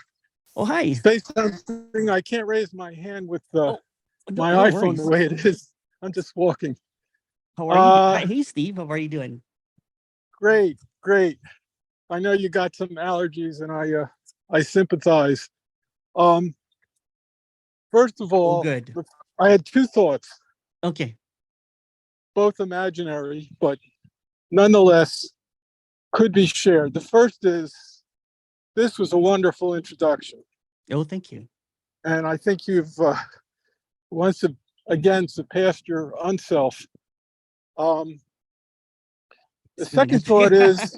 Speaker 1: Oh, hi.
Speaker 4: say something? I can't raise my hand with
Speaker 1: No
Speaker 4: my iPhone
Speaker 1: worries.
Speaker 4: the way it is. I'm just walking.
Speaker 1: How are you? Hey, Steve. How are you doing?
Speaker 4: Great, great. I know you got some allergies, and I sympathize. First of all,
Speaker 1: good.
Speaker 4: I had two thoughts.
Speaker 1: Okay.
Speaker 4: Both imaginary, but nonetheless could be shared. The first is, this was a wonderful introduction.
Speaker 1: Oh, thank you.
Speaker 4: And I think you've once again surpassed your unself. The second thought is,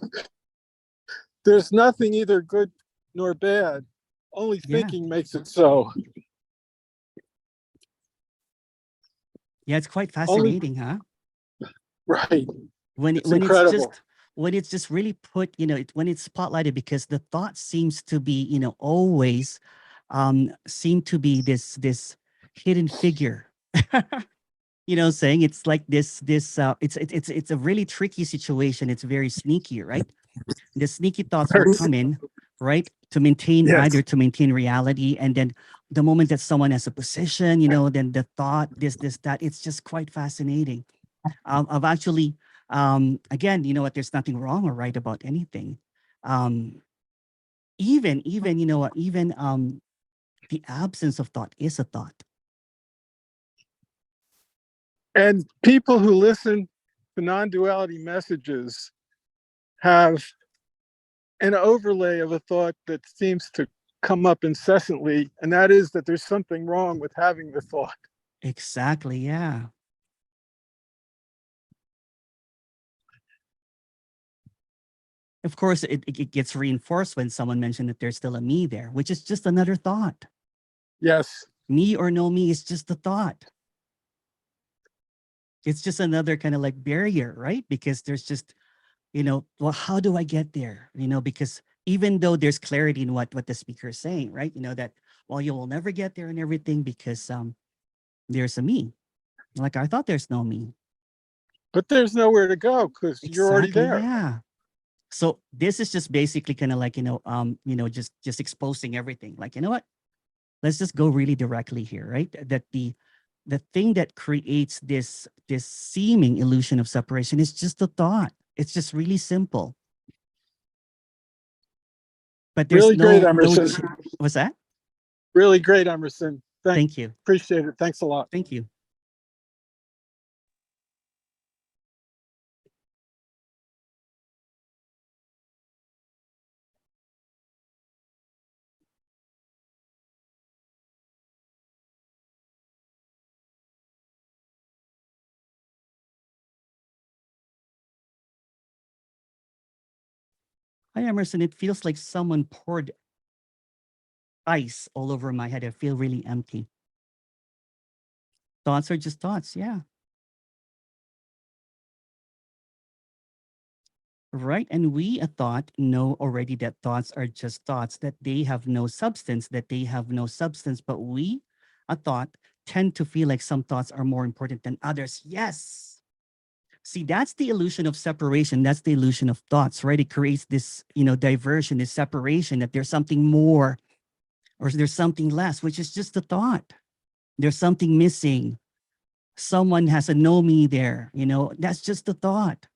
Speaker 4: there's nothing either good nor bad. Only thinking makes it so.
Speaker 1: Yeah, it's quite fascinating, huh?
Speaker 4: Right.
Speaker 1: When
Speaker 4: It's incredible.
Speaker 1: when it's just really put, when it's spotlighted, because the thought seems to be, always seem to be this hidden figure. Saying it's like it's a really tricky situation. It's very sneaky, right? The sneaky thoughts will come in, right? To maintain
Speaker 4: Yes.
Speaker 1: either to maintain reality, and then the moment that someone has a position, then the thought, this, that, it's just quite fascinating. I've actually, again, you know what, there's nothing wrong or right about anything. Even, the absence of thought is a thought.
Speaker 4: And people who listen to non-duality messages have an overlay of a thought that seems to come up incessantly, and that is that there's something wrong with having the thought.
Speaker 1: Exactly, yeah. Of course, it gets reinforced when someone mentioned that there's still a me there, which is just another thought.
Speaker 4: Yes.
Speaker 1: Me or no me is just a thought. It's just another kind of like barrier, right? Because there's just, well, how do I get there? Because even though there's clarity in what the speaker is saying, right? That, well, you will never get there and everything because there's a me. Like, I thought there's no me.
Speaker 4: But there's nowhere to go because you're already there.
Speaker 1: Yeah. So this is just basically kind of like, just exposing everything. Like, you know what? Let's just go really directly here, right? That the thing that creates this seeming illusion of separation is just a thought. It's just really simple. But there's
Speaker 4: Really great, Emerson.
Speaker 1: What's that?
Speaker 4: Really great, Emerson.
Speaker 1: Thank you.
Speaker 4: Appreciate it. Thanks a lot.
Speaker 1: Thank you. Hi, Emerson. It feels like someone poured ice all over my head. I feel really empty. Thoughts are just thoughts. Yeah. Right. And we, a thought, know already that thoughts are just thoughts, that they have no substance, But we, a thought, tend to feel like some thoughts are more important than others. Yes. See, that's the illusion of separation. That's the illusion of thoughts, right? It creates this, diversion, this separation, that there's something more or there's something less, which is just a thought. There's something missing. Someone has a no me there, that's just a thought.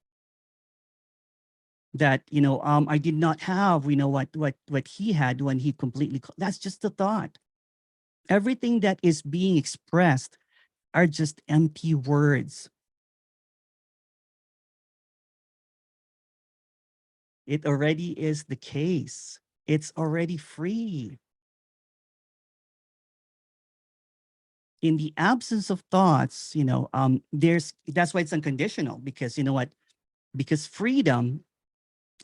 Speaker 1: That, I did not have, what he had when he completely, that's just a thought. Everything that is being expressed are just empty words. It already is the case. It's already free. In the absence of thoughts, that's why it's unconditional, because you know what? Because freedom,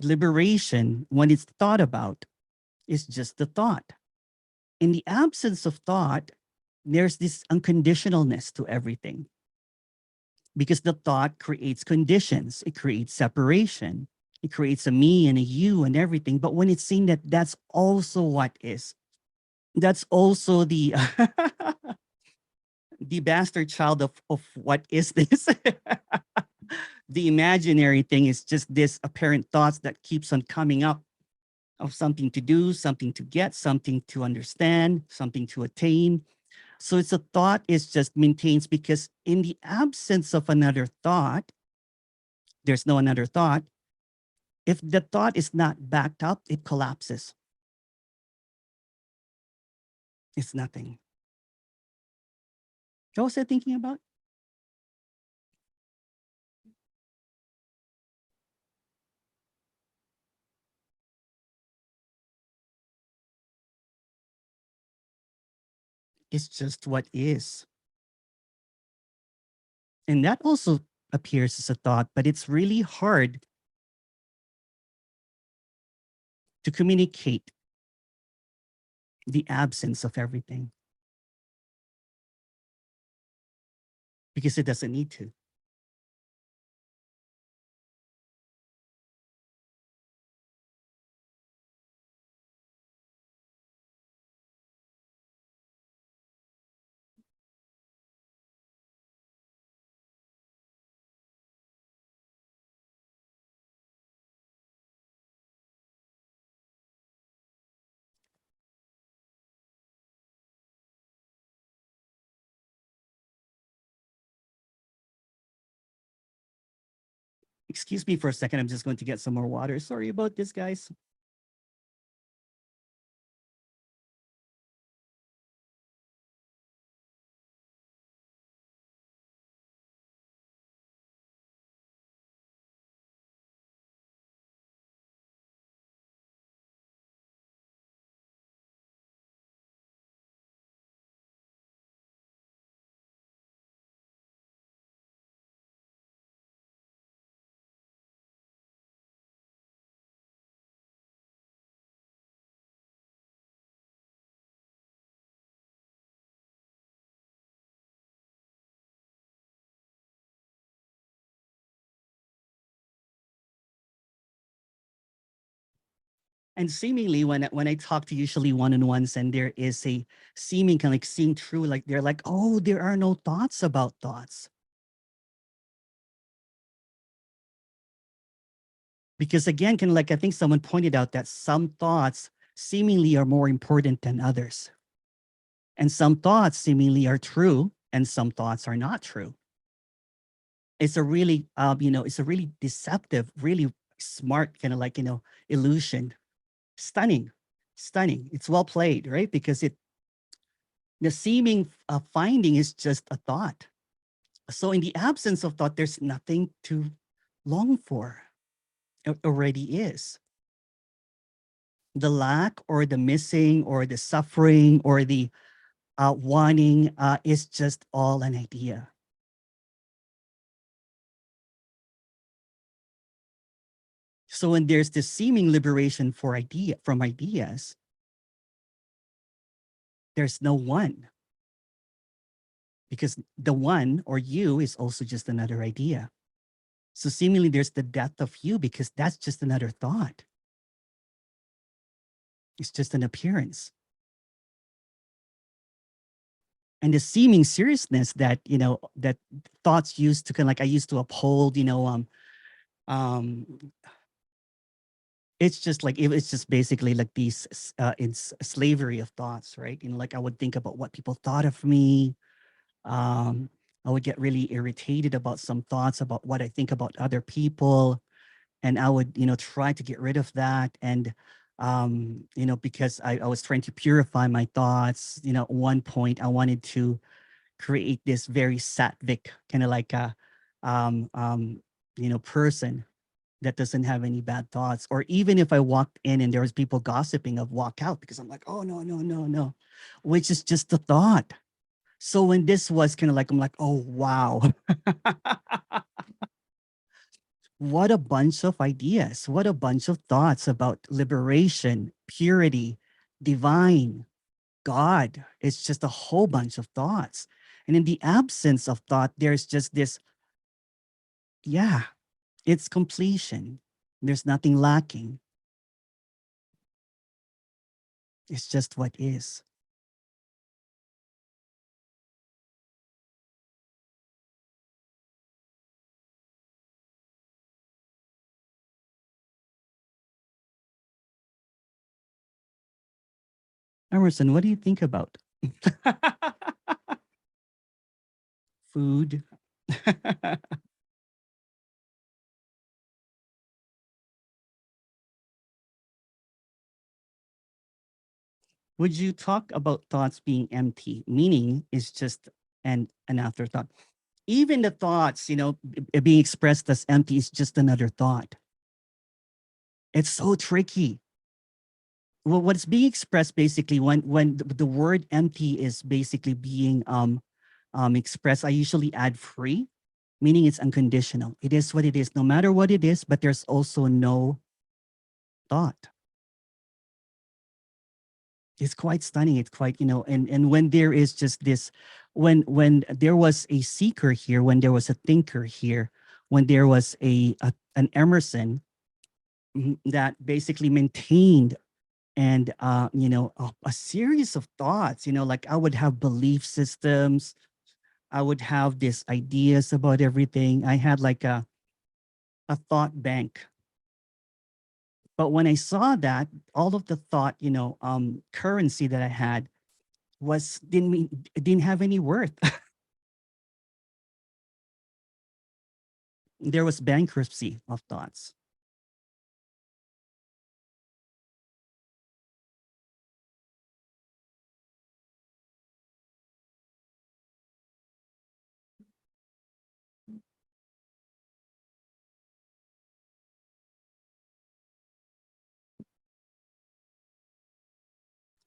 Speaker 1: liberation, when it's thought about, is just the thought. In the absence of thought, there's this unconditionalness to everything. Because the thought creates conditions, it creates separation, it creates a me and a you and everything. But when it's seen that that's also what is, that's also the the bastard child of what is this? The imaginary thing is just this apparent thoughts that keeps on coming up of something to do, something to get, something to understand, something to attain. So it's a thought is just maintains, because in the absence of another thought, there's no another thought. If the thought is not backed up, it collapses. It's nothing. What was I thinking about? It's just what is. And that also appears as a thought, but it's really hard to communicate the absence of everything because it doesn't need to. Excuse me for a second. I'm just going to get some more water. Sorry about this, guys. And seemingly when I talk to usually one-on-ones and there is a seeming kind of like seeing through, like they're like, oh, there are no thoughts about thoughts. Because again, kind of like I think someone pointed out that some thoughts seemingly are more important than others. And some thoughts seemingly are true and some thoughts are not true. It's a really, it's a really deceptive, really smart kind of like, illusion. Stunning, stunning. It's well played, right? Because the seeming finding is just a thought. So in the absence of thought, there's nothing to long for. It already is. The lack or the missing or the suffering or the wanting is just all an idea. So when there's this seeming liberation from ideas, there's no one. Because the one or you is also just another idea. So seemingly there's the death of you because that's just another thought. It's just an appearance. And the seeming seriousness that, that thoughts used to kind of like I used to uphold, it's just like, it's just basically like these it's slavery of thoughts, right? Like I would think about what people thought of me. I would get really irritated about some thoughts about what I think about other people. And I would, try to get rid of that. And, because I was trying to purify my thoughts, at one point I wanted to create this very sattvic kind of like a, person that doesn't have any bad thoughts. Or even if I walked in and there was people gossiping, I'd walk out because I'm like, oh, no, no, no, no, which is just a thought. So when this was kind of like, I'm like, oh, wow. What a bunch of ideas. What a bunch of thoughts about liberation, purity, divine, God. It's just a whole bunch of thoughts. And in the absence of thought, there's just this, yeah, it's completion. There's nothing lacking. It's just what is. Emerson, what do you think about food? Would you talk about thoughts being empty? Meaning is just an afterthought. Even the thoughts, being expressed as empty is just another thought. It's so tricky. what's being expressed basically when the word empty is basically being expressed, I usually add free, meaning it's unconditional. It is what it is, no matter what it is, but there's also no thought. It's quite stunning. It's quite, and when there is just this, when there was a seeker here, when there was a thinker here, when there was an Emerson that basically maintained and a series of thoughts, like I would have belief systems, I would have these ideas about everything. I had like a thought bank. But when I saw that, all of the thought, currency that I had didn't have any worth. There was bankruptcy of thoughts.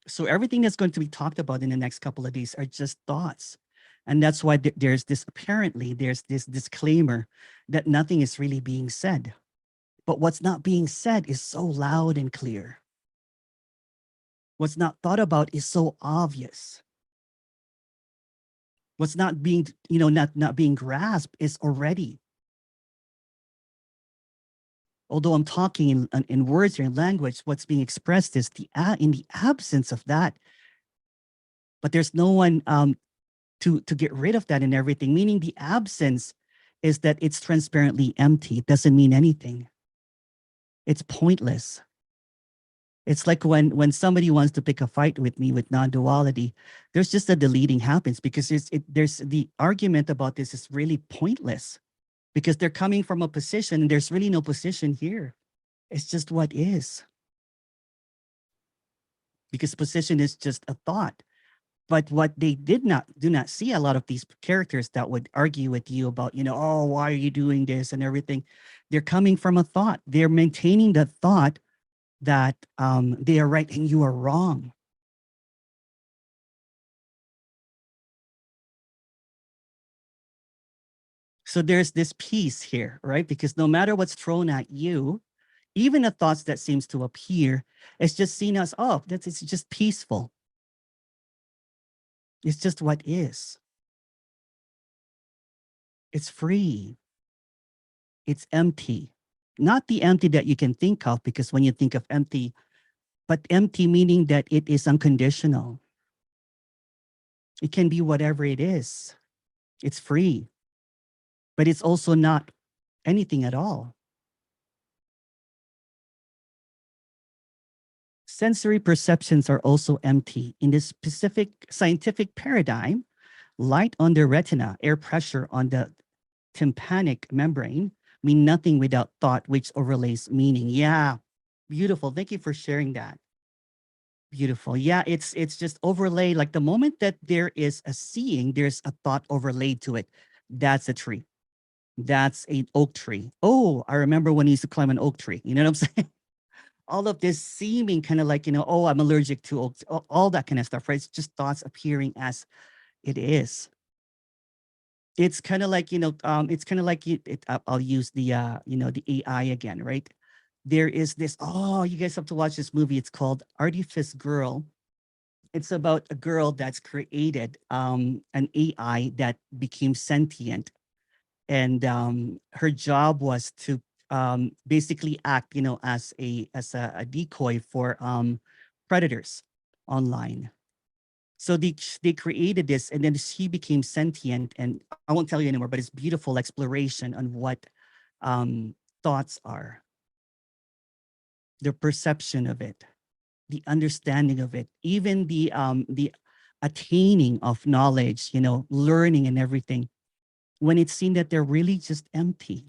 Speaker 1: So everything that's going to be talked about in the next couple of days are just thoughts. And that's why there's this disclaimer that nothing is really being said. But what's not being said is so loud and clear. What's not thought about is so obvious. What's not being, not being grasped is already. Although I'm talking in words or in language, what's being expressed is in the absence of that. But there's no one to get rid of that and everything, meaning the absence is that it's transparently empty. It doesn't mean anything. It's pointless. It's like when somebody wants to pick a fight with me with non-duality, there's just a deleting happens because there's the argument about this is really pointless because they're coming from a position and there's really no position here. It's just what is. Because position is just a thought. But what they do not see, a lot of these characters that would argue with you about, oh, why are you doing this and everything? They're coming from a thought. They're maintaining the thought that they are right and you are wrong. So there's this peace here, right? Because no matter what's thrown at you, even the thoughts that seems to appear, it's just seen as, oh, it's just peaceful. It's just what is. It's free. It's empty. Not the empty that you can think of, because when you think of empty, but empty meaning that it is unconditional. It can be whatever it is. It's free. But it's also not anything at all. Sensory perceptions are also empty. In this specific scientific paradigm, light on the retina, air pressure on the tympanic membrane mean nothing without thought, which overlays meaning. Yeah, beautiful. Thank you for sharing that. Beautiful. Yeah, it's just overlaid. Like the moment that there is a seeing, there's a thought overlaid to it. That's a tree. That's an oak tree. Oh, I remember when I used to climb an oak tree. You know what I'm saying? All of this seeming kind of like, oh, I'm allergic to oaks, all that kind of stuff, right? It's just thoughts appearing as it is. It's kind of like, it's kind of like, I'll use the, the AI again, right? There is this, oh, you guys have to watch this movie. It's called Artifice Girl. It's about a girl that's created an AI that became sentient. And her job was to basically act, as a decoy for predators online. So they created this, and then she became sentient. And I won't tell you anymore, but it's beautiful exploration on what thoughts are, the perception of it, the understanding of it, even the attaining of knowledge, learning and everything. When it's seen that they're really just empty.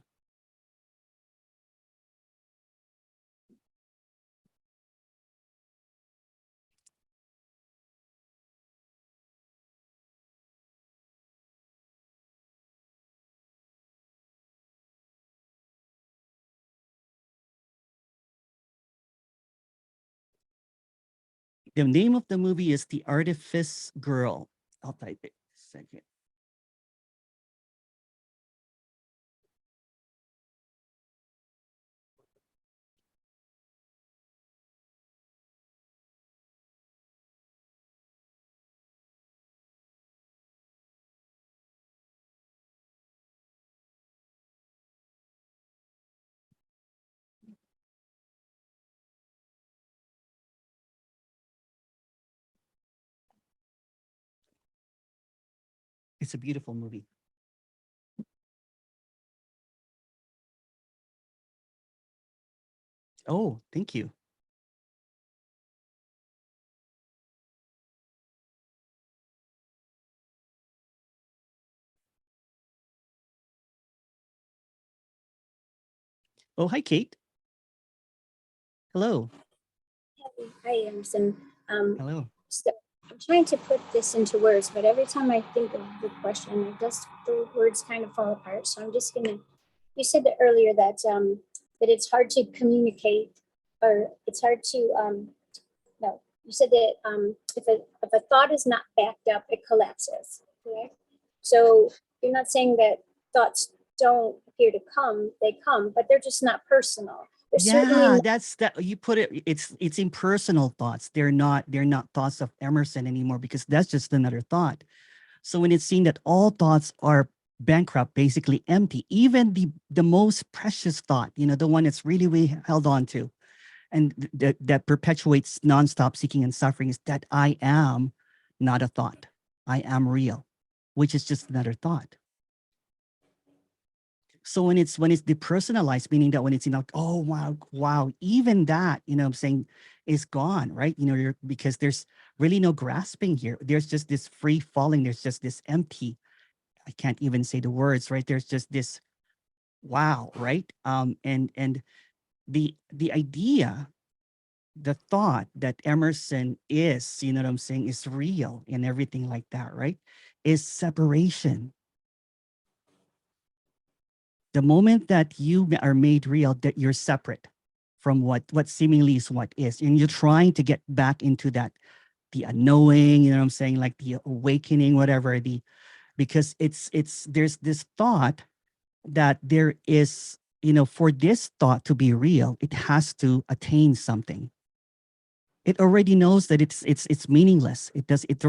Speaker 1: The name of the movie is The Artifice Girl. I'll type it. Second. It's a beautiful movie. Oh, thank you. Oh, hi, Kate. Hello.
Speaker 5: Hi, Emerson.
Speaker 1: Hello.
Speaker 5: So I'm trying to put this into words, but every time I think of the question, the words kind of fall apart. So I'm just gonna. You said that earlier that that it's hard to communicate, or it's hard to. No, you said that if a thought is not backed up, it collapses. Correct. So you're not saying that thoughts don't appear to come; they come, but they're just not personal.
Speaker 1: Yeah, that's that you put it. It's impersonal thoughts. They're not thoughts of Emerson anymore, because that's just another thought. So when it's seen that all thoughts are bankrupt, basically empty, even the most precious thought, the one that's really we held on to, and that perpetuates nonstop seeking and suffering, is that I am not a thought. I am real, which is just another thought. So when it's depersonalized, meaning that when it's oh wow, even that, I'm saying, is gone, right? Because there's really no grasping here. There's just this free falling. There's just this empty. I can't even say the words, right? There's just this wow, right? And the idea, the thought that Emerson is, you know what I'm saying, is real and everything like that, right? Is separation. The moment that you are made real, that you're separate from what seemingly is what is, and you're trying to get back into that, the unknowing, you know what I'm saying, like the awakening, whatever, because there's this thought that there is, for this thought to be real, it has to attain something. It already knows that it's meaningless. It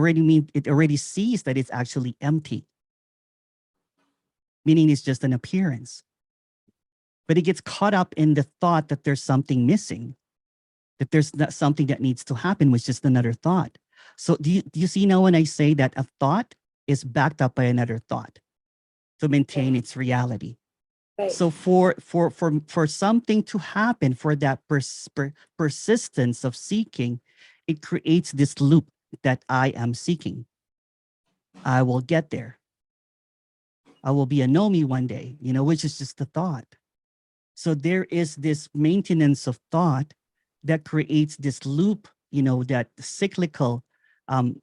Speaker 1: already sees that it's actually empty, meaning it's just an appearance. But it gets caught up in the thought that there's something missing, that there's not something that needs to happen, which is another thought. So do you see now when I say that a thought is backed up by another thought to maintain its reality?
Speaker 5: Right.
Speaker 1: So for something to happen, for that persistence of seeking, it creates this loop that I am seeking. I will get there. I will be a know-me one day, which is just a thought. So there is this maintenance of thought that creates this loop, that cyclical, I'm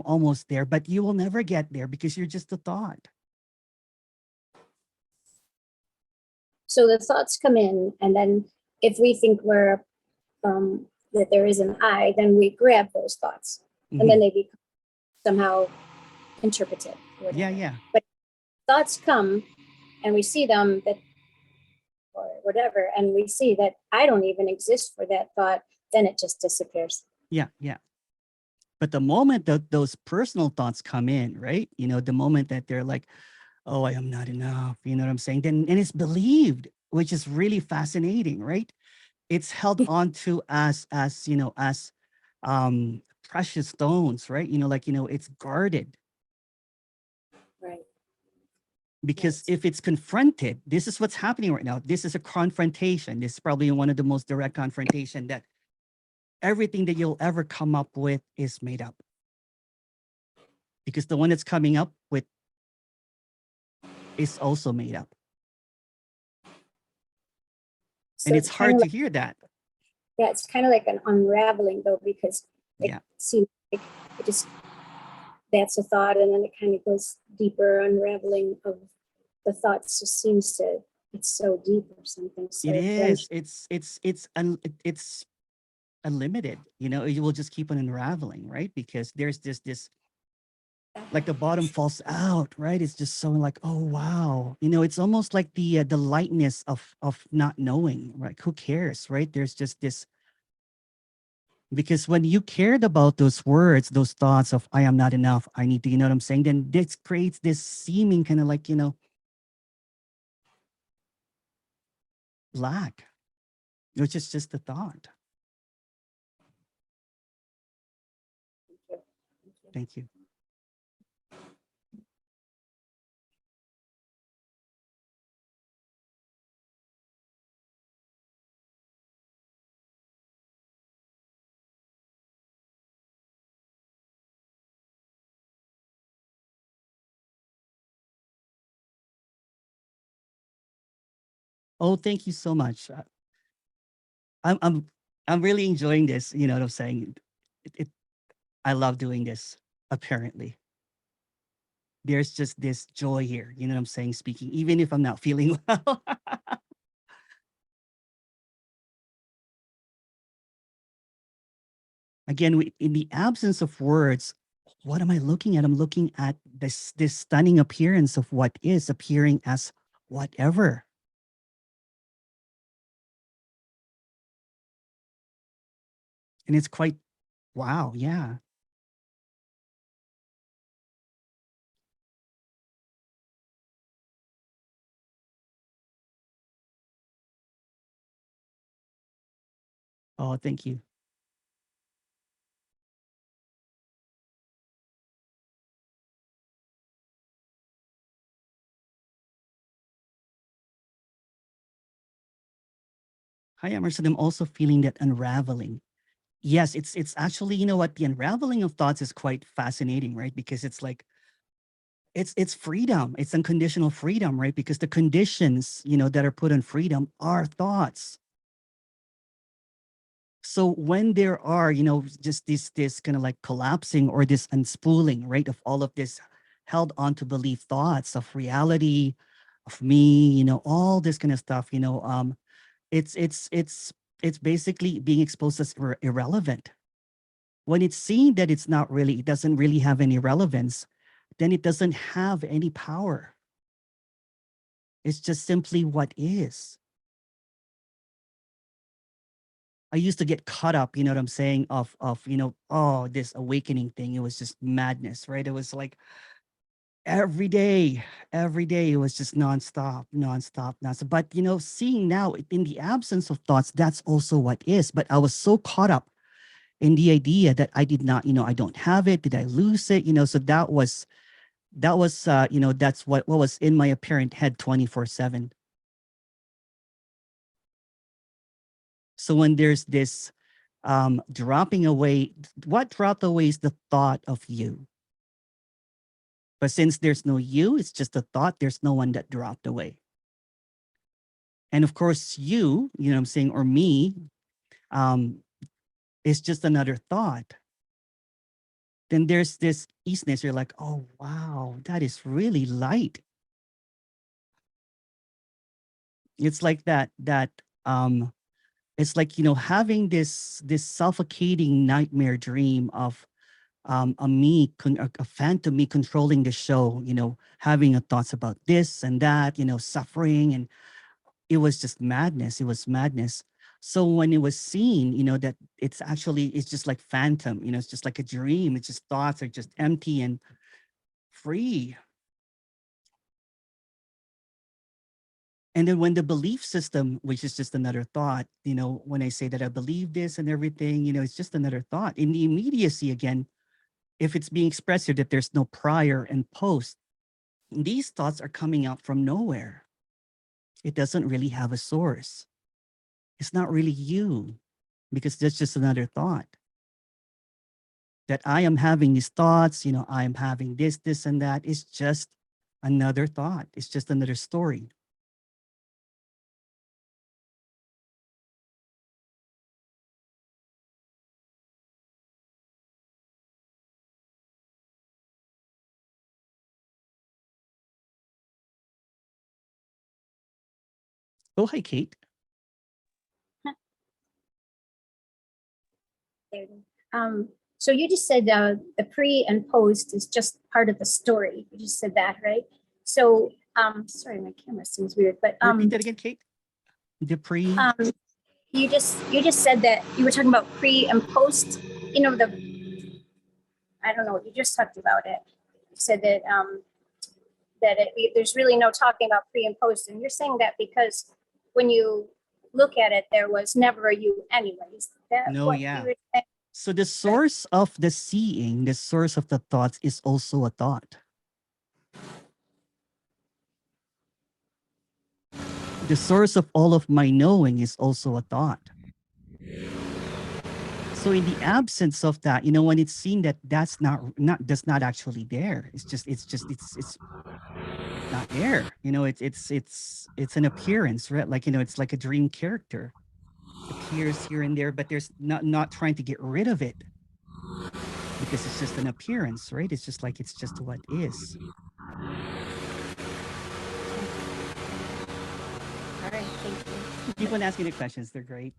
Speaker 1: almost there, but you will never get there because you're just a thought.
Speaker 5: So the thoughts come in, and then if we think we're that there is an I, then we grab those thoughts, and then they become somehow interpreted.
Speaker 1: Yeah.
Speaker 5: But thoughts come, and we see them, that or whatever, and we see that I don't even exist for that thought. Then it just disappears.
Speaker 1: Yeah. But the moment that those personal thoughts come in, right? The moment that they're like, oh, I am not enough, you know what I'm saying? Then, and it's believed, which is really fascinating, right? It's held on to as precious stones, right? It's guarded.
Speaker 5: Right.
Speaker 1: Because
Speaker 5: Yes.
Speaker 1: if it's confronted, this is what's happening right now. This is a confrontation. This is probably one of the most direct confrontation, that everything that you'll ever come up with is made up. Because the one that's coming up with is also made up.
Speaker 5: So
Speaker 1: And it's hard to hear that.
Speaker 5: Yeah, it's kind of like an unraveling, though, because it seems like it just, that's a thought, and then it kind of goes deeper, unraveling of the thoughts just seems to, it's so deep or something. So
Speaker 1: it is. It's unlimited. You know, it will just keep on unraveling, right? Because there's this like the bottom falls out, right? It's just so like, oh wow, you know, it's almost like the lightness of not knowing, right? Who cares, right? There's just this, because when you cared about those words, those thoughts of I am not enough, I need to, you know what I'm saying? Then this creates this seeming kind of like, you know, lack, which is just a thought. Thank you. Oh, thank you so much. I'm I'm I'm really enjoying this. You know what I'm saying? I love doing this. Apparently, there's just this joy here. You know what I'm saying? Speaking, even if I'm not feeling well. Again, in the absence of words, what am I looking at? I'm looking at this stunning appearance of what is appearing as whatever. And it's quite wow, yeah. Oh, thank you. Hi, Emerson. I'm also feeling that unraveling. Yes, it's actually, you know what, the unraveling of thoughts is quite fascinating, right? Because it's like it's freedom, it's unconditional freedom, right? Because the conditions, you know, that are put on freedom are thoughts. So when there are, you know, just this kind of like collapsing or this unspooling, right, of all of this held on to belief thoughts of reality, of me, you know, all this kind of stuff, you know, it's it's it's it's basically being exposed as irrelevant. When it's seen that it's not really, it doesn't really have any relevance, then it doesn't have any power. It's just simply what is. I used to get caught up, you know what I'm saying, of you know, oh, this awakening thing. It was just madness, right? It was like every day it was just nonstop, nonstop, nonstop. But you know, seeing now in the absence of thoughts, that's also what is. But I was so caught up in the idea that I did not, you know, I don't have it. Did I lose it? You know, so that was you know, that's what was in my apparent head 24/7. So when there's this dropping away, what dropped away is the thought of you. But since there's no you, it's just a thought, there's no one that dropped away. And of course, you know what I'm saying, or me, um, is just another thought. Then there's this easiness. You're like, oh wow, that is really light. It's like that it's like, you know, having this suffocating nightmare dream of a phantom me controlling the show, you know, having a thoughts about this and that, you know, suffering, and it was just madness. It was madness. So when it was seen, you know, that it's just like phantom, you know, it's just like a dream. It's just thoughts are just empty and free. And then when the belief system, which is just another thought, you know, when I say that I believe this and everything, you know, it's just another thought. In the immediacy again, if it's being expressed here that there's no prior and post, these thoughts are coming out from nowhere. It doesn't really have a source. It's not really you, because that's just another thought. That I am having these thoughts, you know, I am having this, and that is just another thought. It's just another story. Oh, hi, Kate.
Speaker 5: There. So you just said the pre and post is just part of the story. You just said that, right? So, sorry, my camera seems weird, but
Speaker 1: repeat that again, Kate. The pre.
Speaker 5: You just said that you were talking about pre and post. You know, I don't know. You just talked about it. You said that there's really no talking about pre and post, and you're saying that because when you look at it, there was never a you anyways.
Speaker 1: No, yeah. So the source of the seeing, the source of the thoughts is also a thought. The source of all of my knowing is also a thought. So in the absence of that, you know, when it's seen that that's not actually there, it's not there. You know, it's an appearance, right? Like, you know, it's like a dream character appears here and there, but there's not trying to get rid of it because it's just an appearance, right? It's just what is.
Speaker 5: All right, thank you.
Speaker 1: Keep on asking the questions. They're great.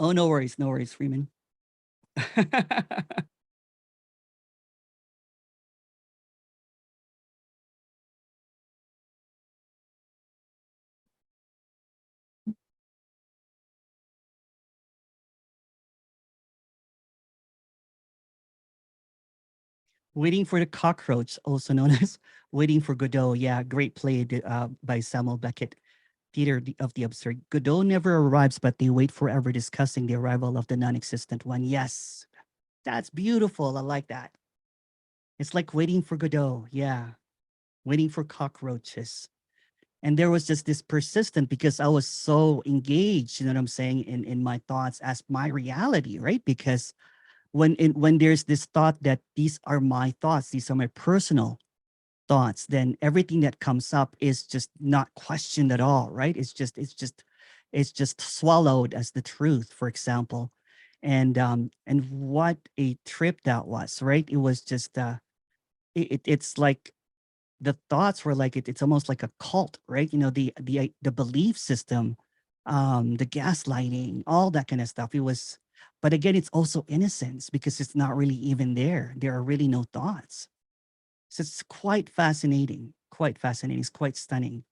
Speaker 1: Oh, no worries, Freeman. Waiting for the Cockroach, also known as Waiting for Godot. Yeah, great play by Samuel Beckett. Theater of the Absurd. Godot never arrives, but they wait forever discussing the arrival of the non-existent one. Yes, that's beautiful. I like that. It's like waiting for Godot. Yeah, waiting for cockroaches. And there was just this persistent because I was so engaged, you know what I'm saying, in my thoughts as my reality, right? Because when there's this thought that these are my thoughts, these are my personal thoughts, then everything that comes up is just not questioned at all, right? It's just swallowed as the truth, for example. And what a trip that was, right? It was just it's like the thoughts were like it's almost like a cult, right? You know, the belief system, the gaslighting, all that kind of stuff. It was, but again, it's also innocence because it's not really even there. There are really no thoughts. So it's quite fascinating, quite fascinating. It's quite stunning.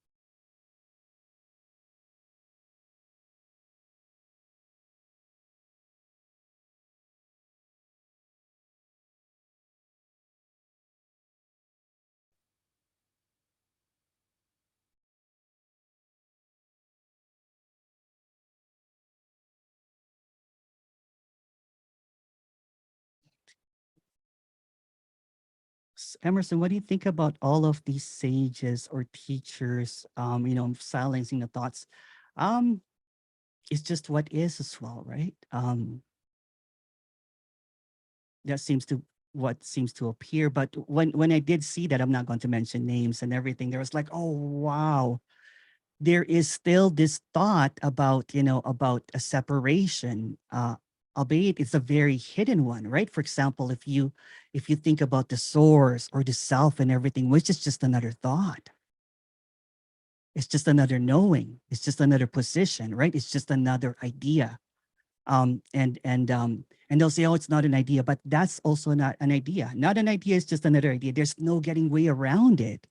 Speaker 1: Emerson, what do you think about all of these sages or teachers, you know, silencing the thoughts? It's just what is as well, right? That seems to what seems to appear. But when I did see that, I'm not going to mention names and everything, there was like, oh, wow. There is still this thought about, you know, about a separation, albeit it's a very hidden one, right? For example, if you think about the source or the self and everything, which is just another thought. It's just another knowing. It's just another position, right? It's just another idea. And they'll say, oh, it's not an idea, but that's also not an idea. Not an idea is just another idea. There's no getting way around it.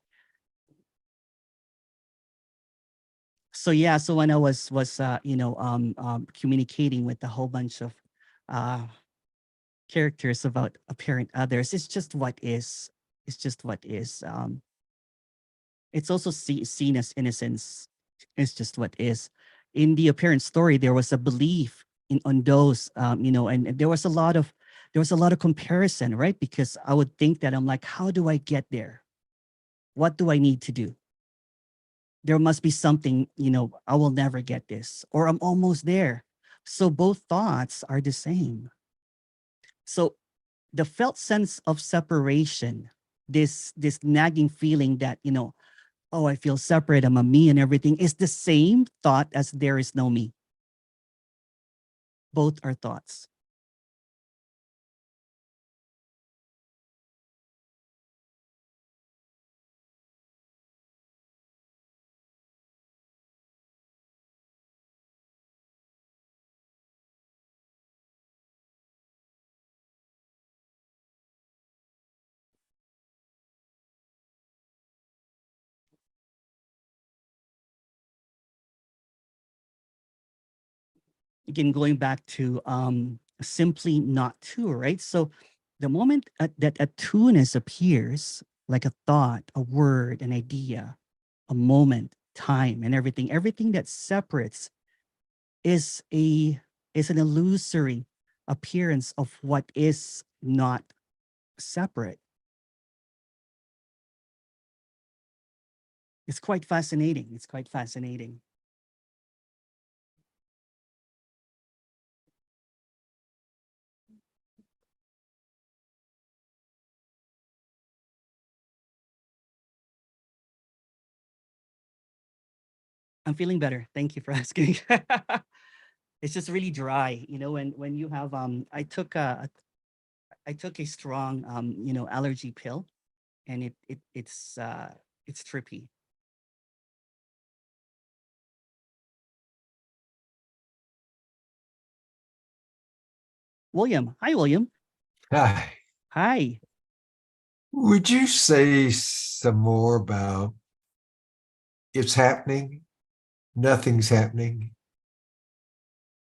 Speaker 1: So yeah, so when I was you know, communicating with a whole bunch of characters about apparent others, it's just what is. It's just what is. It's also seen as innocence. It's just what is. In the apparent story, there was a belief on those, you know, and there was a lot of comparison, right? Because I would think that I'm like, how do I get there? What do I need to do? There must be something, you know, I will never get this, or I'm almost there. So both thoughts are the same. So the felt sense of separation, this nagging feeling that, you know, oh, I feel separate, I'm a me and everything, is the same thought as there is no me. Both are thoughts. Again, going back to simply not to, right? So the moment that a two-ness appears, like a thought, a word, an idea, a moment, time, and everything that separates is an illusory appearance of what is not separate. It's quite fascinating. It's quite fascinating. I'm feeling better. Thank you for asking. It's just really dry, you know, when you have I took a strong you know, allergy pill, and it's trippy. William. Hi, William.
Speaker 6: Hi.
Speaker 1: Hi.
Speaker 6: Would you say some more about it's happening, nothing's happening?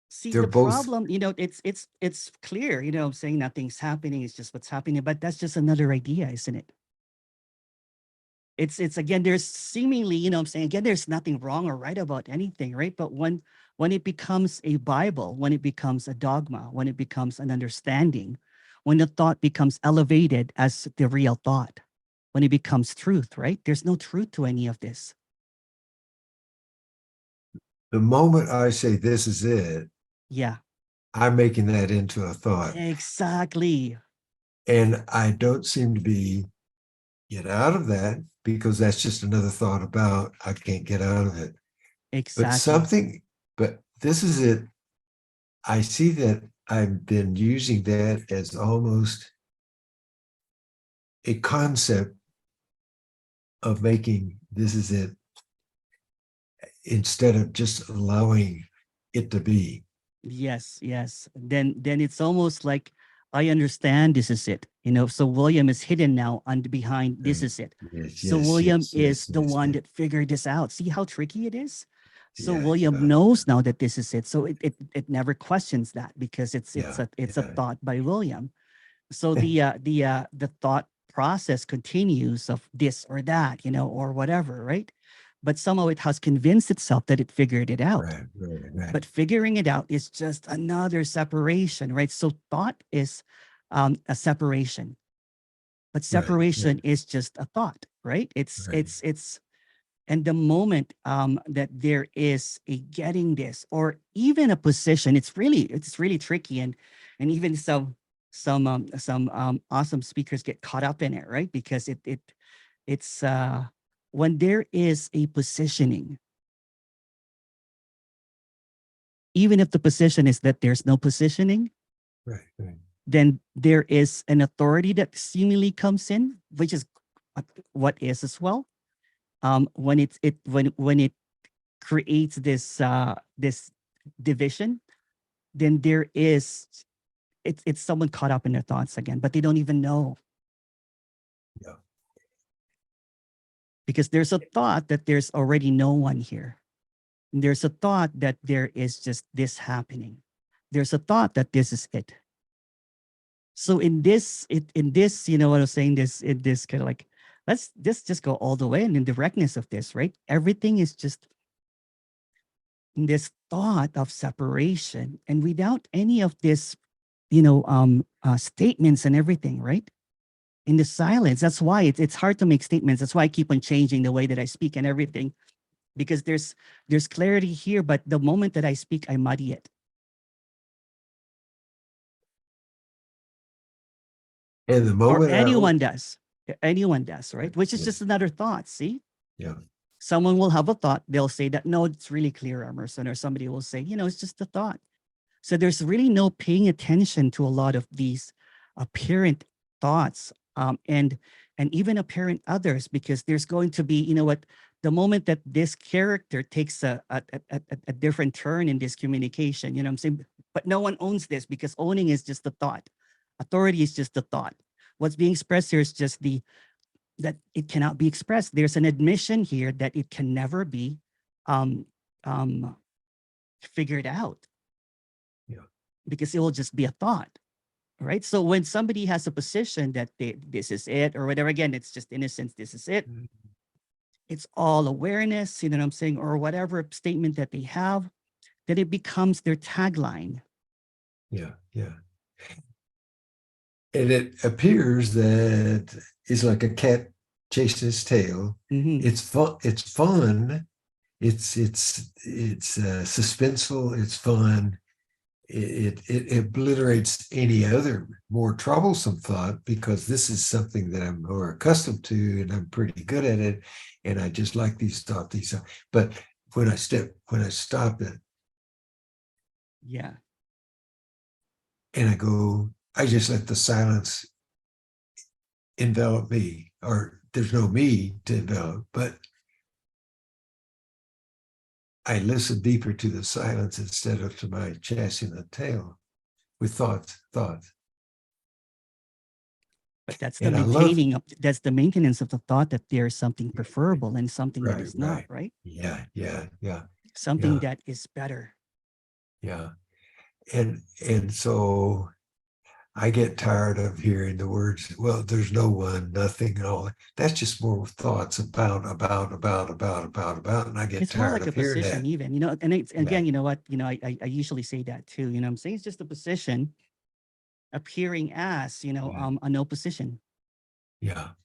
Speaker 1: See,
Speaker 6: They're
Speaker 1: the
Speaker 6: both
Speaker 1: problem, you know, it's clear, you know, I'm saying nothing's happening, it's just what's happening, but that's just another idea, isn't it? It's again, there's seemingly, you know, I'm saying, again, there's nothing wrong or right about anything, right? But when it becomes a Bible, when it becomes a dogma, when it becomes an understanding, when the thought becomes elevated as the real thought, when it becomes truth, right? There's no truth to any of this.
Speaker 6: the moment I say this is it,
Speaker 1: Yeah,
Speaker 6: I'm making that into a thought.
Speaker 1: exactly.
Speaker 6: And I don't seem to be get out of that, because that's just another thought about I can't get out of it.
Speaker 1: Exactly.
Speaker 6: But this is it. I see that I've been using that as almost a concept of making this is it, instead of just allowing it to be.
Speaker 1: Yes, yes. Then it's almost like I understand this is it. You know, so William is hidden now under behind this is it.
Speaker 6: Yes,
Speaker 1: So
Speaker 6: yes,
Speaker 1: William
Speaker 6: yes,
Speaker 1: is
Speaker 6: yes,
Speaker 1: the
Speaker 6: yes,
Speaker 1: one
Speaker 6: yes.
Speaker 1: that figured this out. See how tricky it is? So
Speaker 6: Yeah,
Speaker 1: William
Speaker 6: yeah.
Speaker 1: knows now that this is it. So it never questions that, because it's
Speaker 6: Yeah,
Speaker 1: a
Speaker 6: yeah.
Speaker 1: thought by William. So the thought process continues of this or that, you know, or whatever, right? But somehow it has convinced itself that it figured it out.
Speaker 6: Right.
Speaker 1: But figuring it out is just another separation, right? So thought is a separation, but separation is just a thought, right? It's and the moment that there is a getting this, or even a position, it's really tricky, and even some awesome speakers get caught up in it, right? Because it's when there is a positioning, even if the position is that there's no positioning,
Speaker 6: Right.
Speaker 1: then there is an authority that seemingly comes in, which is what is as well. When it creates this division, then there is it's someone caught up in their thoughts again, but they don't even know.
Speaker 6: Yeah.
Speaker 1: Because there's a thought that there's already no one here. There's a thought that there is just this happening. There's a thought that this is it. So in this, you know what I was saying, in this kind of like, let's just go all the way, and in the directness of this, right? Everything is just in this thought of separation, and without any of this, you know, statements and everything, right? In the silence. That's why it's hard to make statements. That's why I keep on changing the way that I speak and everything, because there's clarity here, but the moment that I speak, I muddy it.
Speaker 6: And the moment
Speaker 1: or anyone does, right? Which is just another thought. See?
Speaker 6: Yeah.
Speaker 1: Someone will have a thought. They'll say that, no, it's really clear, Emerson. Or somebody will say, you know, it's just a thought. So there's really no paying attention to a lot of these apparent thoughts and even apparent others, because there's going to be, you know what, the moment that this character takes a different turn in this communication, you know what I'm saying? But no one owns this, because owning is just the thought. Authority is just the thought. What's being expressed here is just that it cannot be expressed. There's an admission here that it can never be figured out.
Speaker 6: Yeah.
Speaker 1: Because it will just be a thought, right? So when somebody has a position that this is it or whatever, again, it's just innocence, this is it.
Speaker 6: Mhm.
Speaker 1: It's all awareness, you know what I'm saying? Or whatever statement that they have, that it becomes their tagline.
Speaker 6: Yeah, yeah. And it appears that it's like a cat chasing its tail.
Speaker 1: Mhm.
Speaker 6: It's fun. It's fun. It's suspenseful. It's fun. It obliterates any other more troublesome thought, because this is something that I'm more accustomed to, and I'm pretty good at it, and I just like these thoughts. But when I stop it,
Speaker 1: Yeah.
Speaker 6: and I just let the silence envelop me, or there's no me to envelop, but I listen deeper to the silence instead of to my chasing the tail with thoughts.
Speaker 1: But that's the
Speaker 6: And I love,
Speaker 1: that's the maintenance of the thought that there's something preferable and something that is not, right?
Speaker 6: Yeah.
Speaker 1: Something
Speaker 6: Yeah.
Speaker 1: that is better.
Speaker 6: Yeah. And so I get tired of hearing the words, well, there's no one, nothing, and all that. That's just more thoughts about, and I get
Speaker 1: It's more
Speaker 6: tired
Speaker 1: like a
Speaker 6: of hearing
Speaker 1: position
Speaker 6: that.
Speaker 1: even, you know, and it's,
Speaker 6: Yeah.
Speaker 1: again, you know what, you know, I usually say that too, you know what I'm saying? It's just a position appearing as, you know,
Speaker 6: Yeah.
Speaker 1: a no position.
Speaker 6: Yeah.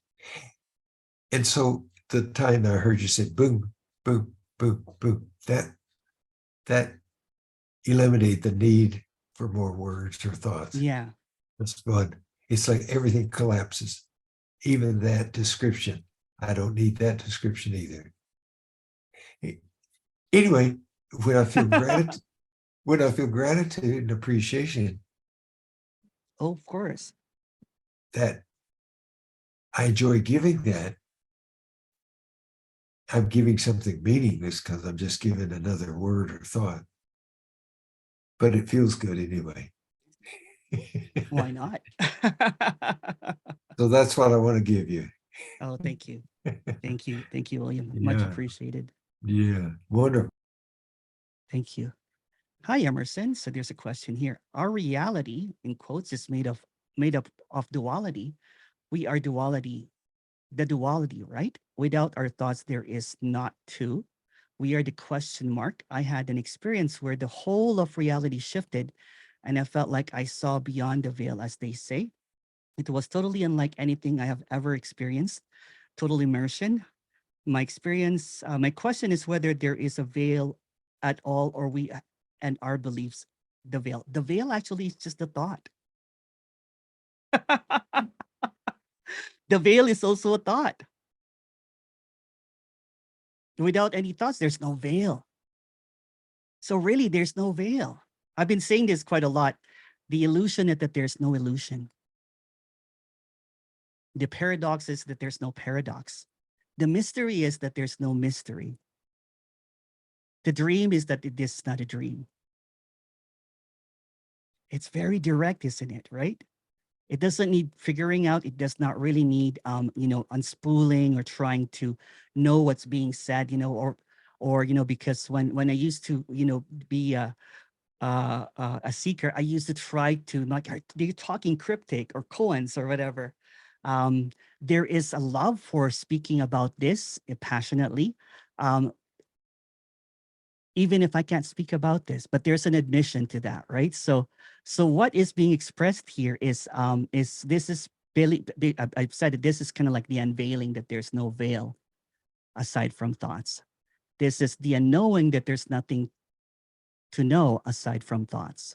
Speaker 6: And so the time I heard you say boom, boom, boom, boom, that eliminate the need for more words or thoughts.
Speaker 1: Yeah.
Speaker 6: That's fun. It's like everything collapses. Even that description. I don't need that description either. Anyway, when I feel gratitude, and appreciation,
Speaker 1: Oh, of course.
Speaker 6: that I enjoy giving that. I'm giving something meaningless because I'm just giving another word or thought. But it feels good anyway.
Speaker 1: Why not?
Speaker 6: So that's what I want to give you.
Speaker 1: Oh, thank you. Thank you. Thank you, William. Much
Speaker 6: Yeah.
Speaker 1: appreciated.
Speaker 6: Yeah, wonderful.
Speaker 1: Thank you. Hi, Emerson. So there's a question here. Our reality, in quotes, is made up of duality. We are duality, the duality, right? Without our thoughts, there is not two. We are the question mark. I had an experience where the whole of reality shifted, and I felt like I saw beyond the veil, as they say. It was totally unlike anything I have ever experienced. Total immersion. My experience, my question is whether there is a veil at all, or we and our beliefs, the veil. The veil actually is just a thought. The veil is also a thought. Without any thoughts, there's no veil. So really, there's no veil. I've been saying this quite a lot. The illusion is that there's no illusion. The paradox is that there's no paradox. The mystery is that there's no mystery. The dream is that it is not a dream. It's very direct, isn't it, right? It doesn't need figuring out. It does not really need, you know, unspooling or trying to know what's being said, you know, or you know, because when I used to, you know, be a seeker, I used to try to, like, they're talking cryptic or koans or whatever. There is a love for speaking about this passionately, even if I can't speak about this, but there's an admission to that, right? So what is being expressed here is this is really, I've said it, this is kind of like the unveiling that there's no veil aside from thoughts. This is the unknowing that there's nothing to know aside from thoughts.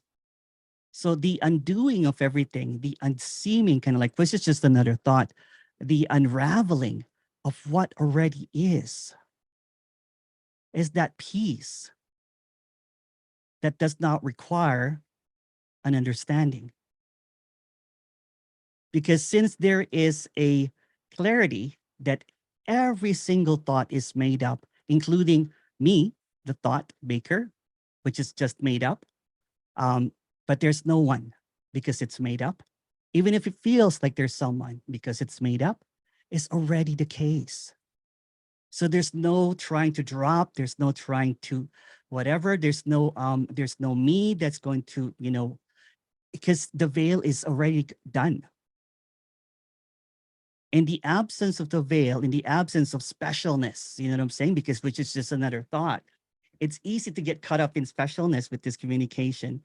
Speaker 1: So the undoing of everything, the unseeming, kind of like, this is just another thought, the unraveling of what already is that peace that does not require an understanding. Because since there is a clarity that every single thought is made up, including me, the thought maker, which is just made up, but there's no one because it's made up. Even if it feels like there's someone because it's made up, it's already the case. So there's no trying to drop, there's no trying to whatever, there's no me that's going to, because the veil is already done. In the absence of the veil, in the absence of specialness, you know what I'm saying? Because which is just another thought. It's easy to get caught up in specialness with this communication,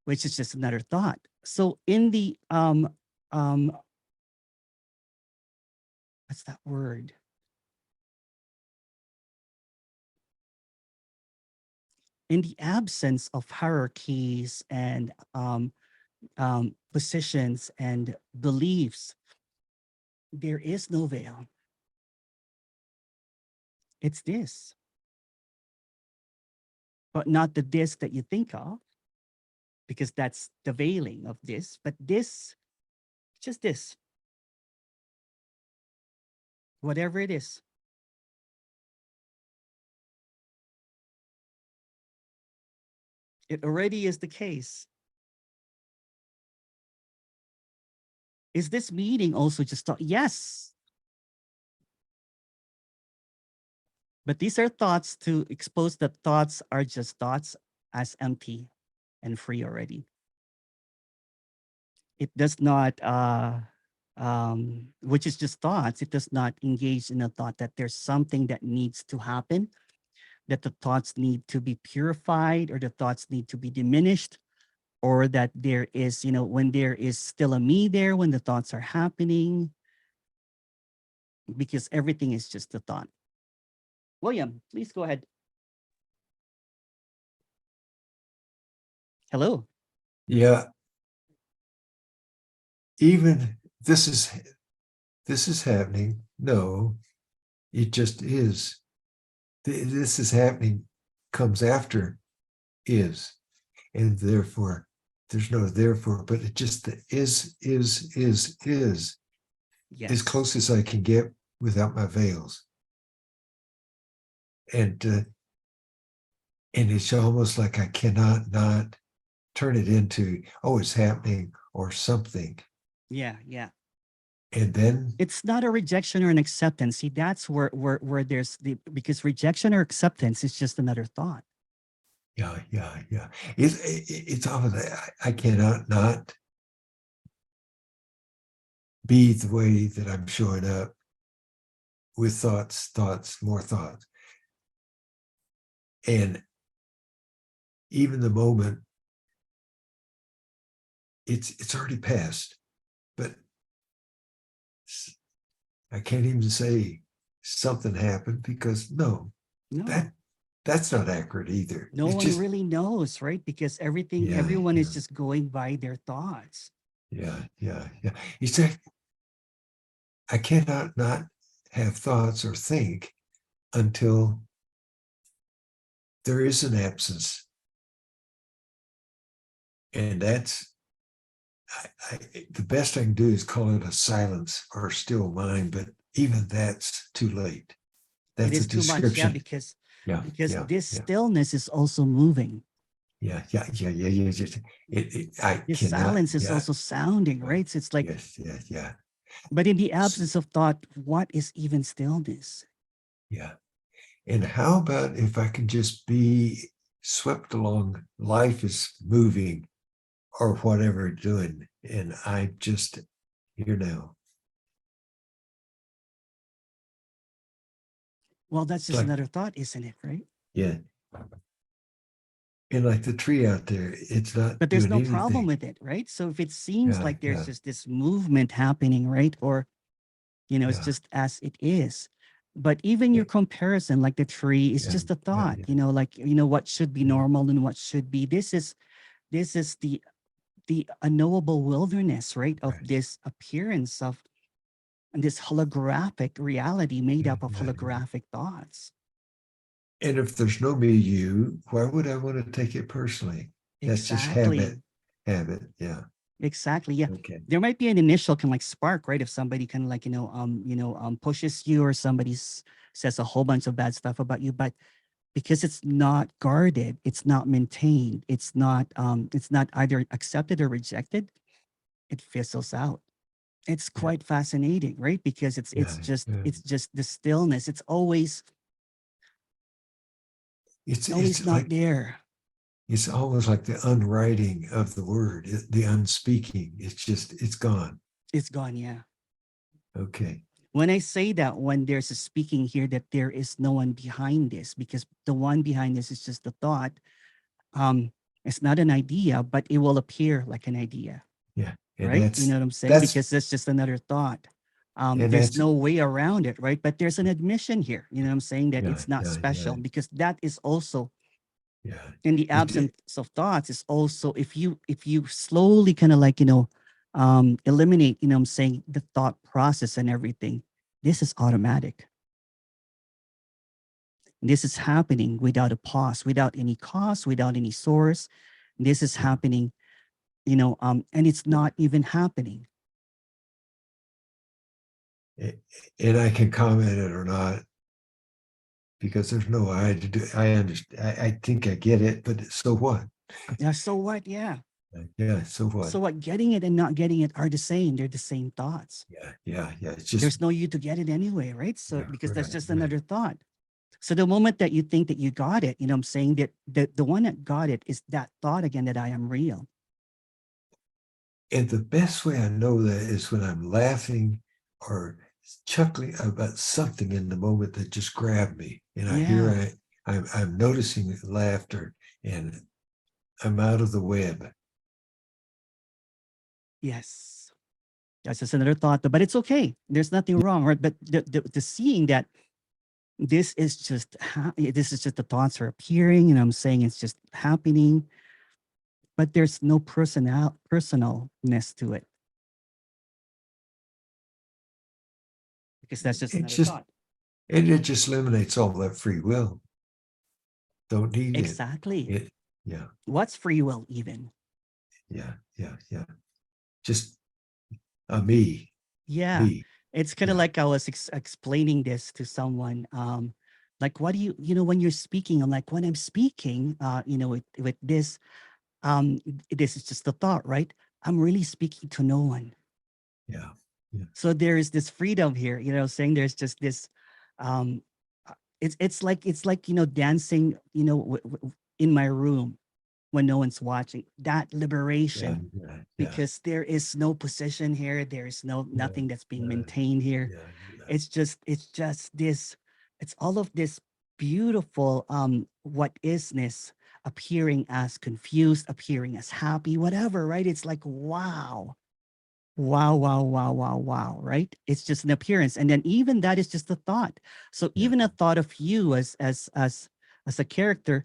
Speaker 1: which is just another thought. So in the what's that word? In the absence of hierarchies and positions and beliefs, there is no veil. It's this. But not the this that you think of, because that's the veiling of this, but this, just this. Whatever it is. It already is the case. Is this meeting also just thought? Yes. But these are thoughts to expose that thoughts are just thoughts as empty and free already. It does not, which is just thoughts. It does not engage in a thought that there's something that needs to happen, that the thoughts need to be purified or the thoughts need to be diminished, or that there is, when there is still a me there, when the thoughts are happening, because everything is just a thought. William, please go ahead. Hello.
Speaker 6: Yeah. Even this is happening. No, it just is. This is happening comes after is. And therefore, there's no therefore, but it just is
Speaker 1: Yes.
Speaker 6: as close as I can get without my veils. And it's almost like I cannot not turn it into, oh, it's happening or something.
Speaker 1: Yeah, yeah.
Speaker 6: And then
Speaker 1: it's not a rejection or an acceptance. See, that's where there's because rejection or acceptance is just another thought.
Speaker 6: Yeah. It's almost, I cannot not be the way that I'm showing up with thoughts, more thoughts. And even the moment, it's already passed, but I can't even say something happened because no. That's not accurate either.
Speaker 1: No
Speaker 6: it's
Speaker 1: one
Speaker 6: just,
Speaker 1: really knows, right? Because everyone is just going by their thoughts.
Speaker 6: Yeah. You say, I cannot not have thoughts or think until there is an absence. And that's, the best I can do is call it a silence or a still mind, but even that's too late. That's
Speaker 1: it is
Speaker 6: a
Speaker 1: too much,
Speaker 6: description.
Speaker 1: because
Speaker 6: Yeah.
Speaker 1: stillness is also moving.
Speaker 6: Yeah.
Speaker 1: This
Speaker 6: Cannot,
Speaker 1: silence is also sounding, right? So it's like,
Speaker 6: yeah.
Speaker 1: But in the absence of thought, what is even stillness?
Speaker 6: Yeah. And how about if I can just be swept along, life is moving or whatever doing, and I just here now.
Speaker 1: Well, that's just another thought, isn't it, right?
Speaker 6: Yeah. And like the tree out there, it's not.
Speaker 1: But there's no
Speaker 6: doing
Speaker 1: problem
Speaker 6: anything.
Speaker 1: with it, right? So if it seems
Speaker 6: Yeah,
Speaker 1: like there's
Speaker 6: yeah.
Speaker 1: just this movement happening, right? Or, it's
Speaker 6: Yeah.
Speaker 1: just as it is. But even your comparison, like the tree, is just a thought, like, what should be normal and what should be. This is the unknowable wilderness, right? Of this appearance of this holographic reality made up of holographic thoughts.
Speaker 6: And if there's no me, you, why would I want to take it personally? That's just
Speaker 1: Exactly.
Speaker 6: habit. Yeah.
Speaker 1: Exactly. Yeah.
Speaker 6: Okay.
Speaker 1: There might be an initial kind of like spark, right? If somebody kind of like, pushes you, or somebody says a whole bunch of bad stuff about you, but because it's not guarded, it's not maintained, it's not either accepted or rejected, it fizzles out. It's
Speaker 6: Yeah.
Speaker 1: quite fascinating, right? Because it's
Speaker 6: Yeah, yeah.
Speaker 1: just the stillness. It's always
Speaker 6: It's
Speaker 1: not
Speaker 6: like
Speaker 1: there.
Speaker 6: it's almost like the unwriting of the word, the unspeaking. It's gone.
Speaker 1: It's gone. Yeah.
Speaker 6: Okay.
Speaker 1: When I say that, when there's a speaking here, that there is no one behind this, because the one behind this is just the thought. It's not an idea, but it will appear like an idea.
Speaker 6: Yeah. And
Speaker 1: Right? You know what I'm saying?
Speaker 6: that's
Speaker 1: Because that's just another thought.
Speaker 6: and
Speaker 1: There's
Speaker 6: that's
Speaker 1: no way around it, right? But there's an admission here. You know what I'm saying? That
Speaker 6: yeah,
Speaker 1: it's not
Speaker 6: yeah,
Speaker 1: special,
Speaker 6: yeah,
Speaker 1: because that is also,
Speaker 6: yeah.
Speaker 1: in the
Speaker 6: It-
Speaker 1: absence of thoughts, is also, if you slowly kind of like, eliminate, you know what I'm saying, the thought process and everything, this is automatic. This is happening without a pause, without any cause, without any source. This is happening, and it's not even happening.
Speaker 6: and I can comment it or not because there's no I to do. I understand. I think I get it, but so what?
Speaker 1: Yeah. So what? Yeah.
Speaker 6: Yeah. So what?
Speaker 1: So what? Getting it and not getting it are the same. They're the same thoughts.
Speaker 6: Yeah. It's just
Speaker 1: There's no you to get it anyway, right? So
Speaker 6: yeah,
Speaker 1: because that's
Speaker 6: right,
Speaker 1: just
Speaker 6: right.
Speaker 1: another thought. So the moment that you think that you got it, you know what I'm saying, that the one that got it is that thought again, that I am real.
Speaker 6: And the best way I know that is when I'm laughing or chuckling about something in the moment that just grabbed me. And I'm noticing laughter and I'm out of the web.
Speaker 1: Yes. That's just another thought, but it's okay. There's nothing wrong, right? But the seeing that this is just the thoughts are appearing, and I'm saying it's just happening, but there's no personalness to it, because that's just another thought.
Speaker 6: And it just eliminates all that free will. Don't need
Speaker 1: Exactly.
Speaker 6: Yeah.
Speaker 1: What's free will even?
Speaker 6: Yeah. Just me.
Speaker 1: Yeah.
Speaker 6: Me.
Speaker 1: It's kind of like I was explaining this to someone. Like, what do you when you're speaking, I'm like, when I'm speaking, with this, this is just a thought, right? I'm really speaking to no one.
Speaker 6: Yeah.
Speaker 1: So there is this freedom here, saying there's just this, um, it's like, dancing, in my room when no one's watching, that liberation.
Speaker 6: Yeah.
Speaker 1: Because there is no position here. There is nothing that's being maintained here.
Speaker 6: Yeah.
Speaker 1: It's just this, it's all of this beautiful what isness appearing as confused, appearing as happy, whatever, right? It's like, wow, right? It's just an appearance. And then even that is just a thought. So even a thought of you as a character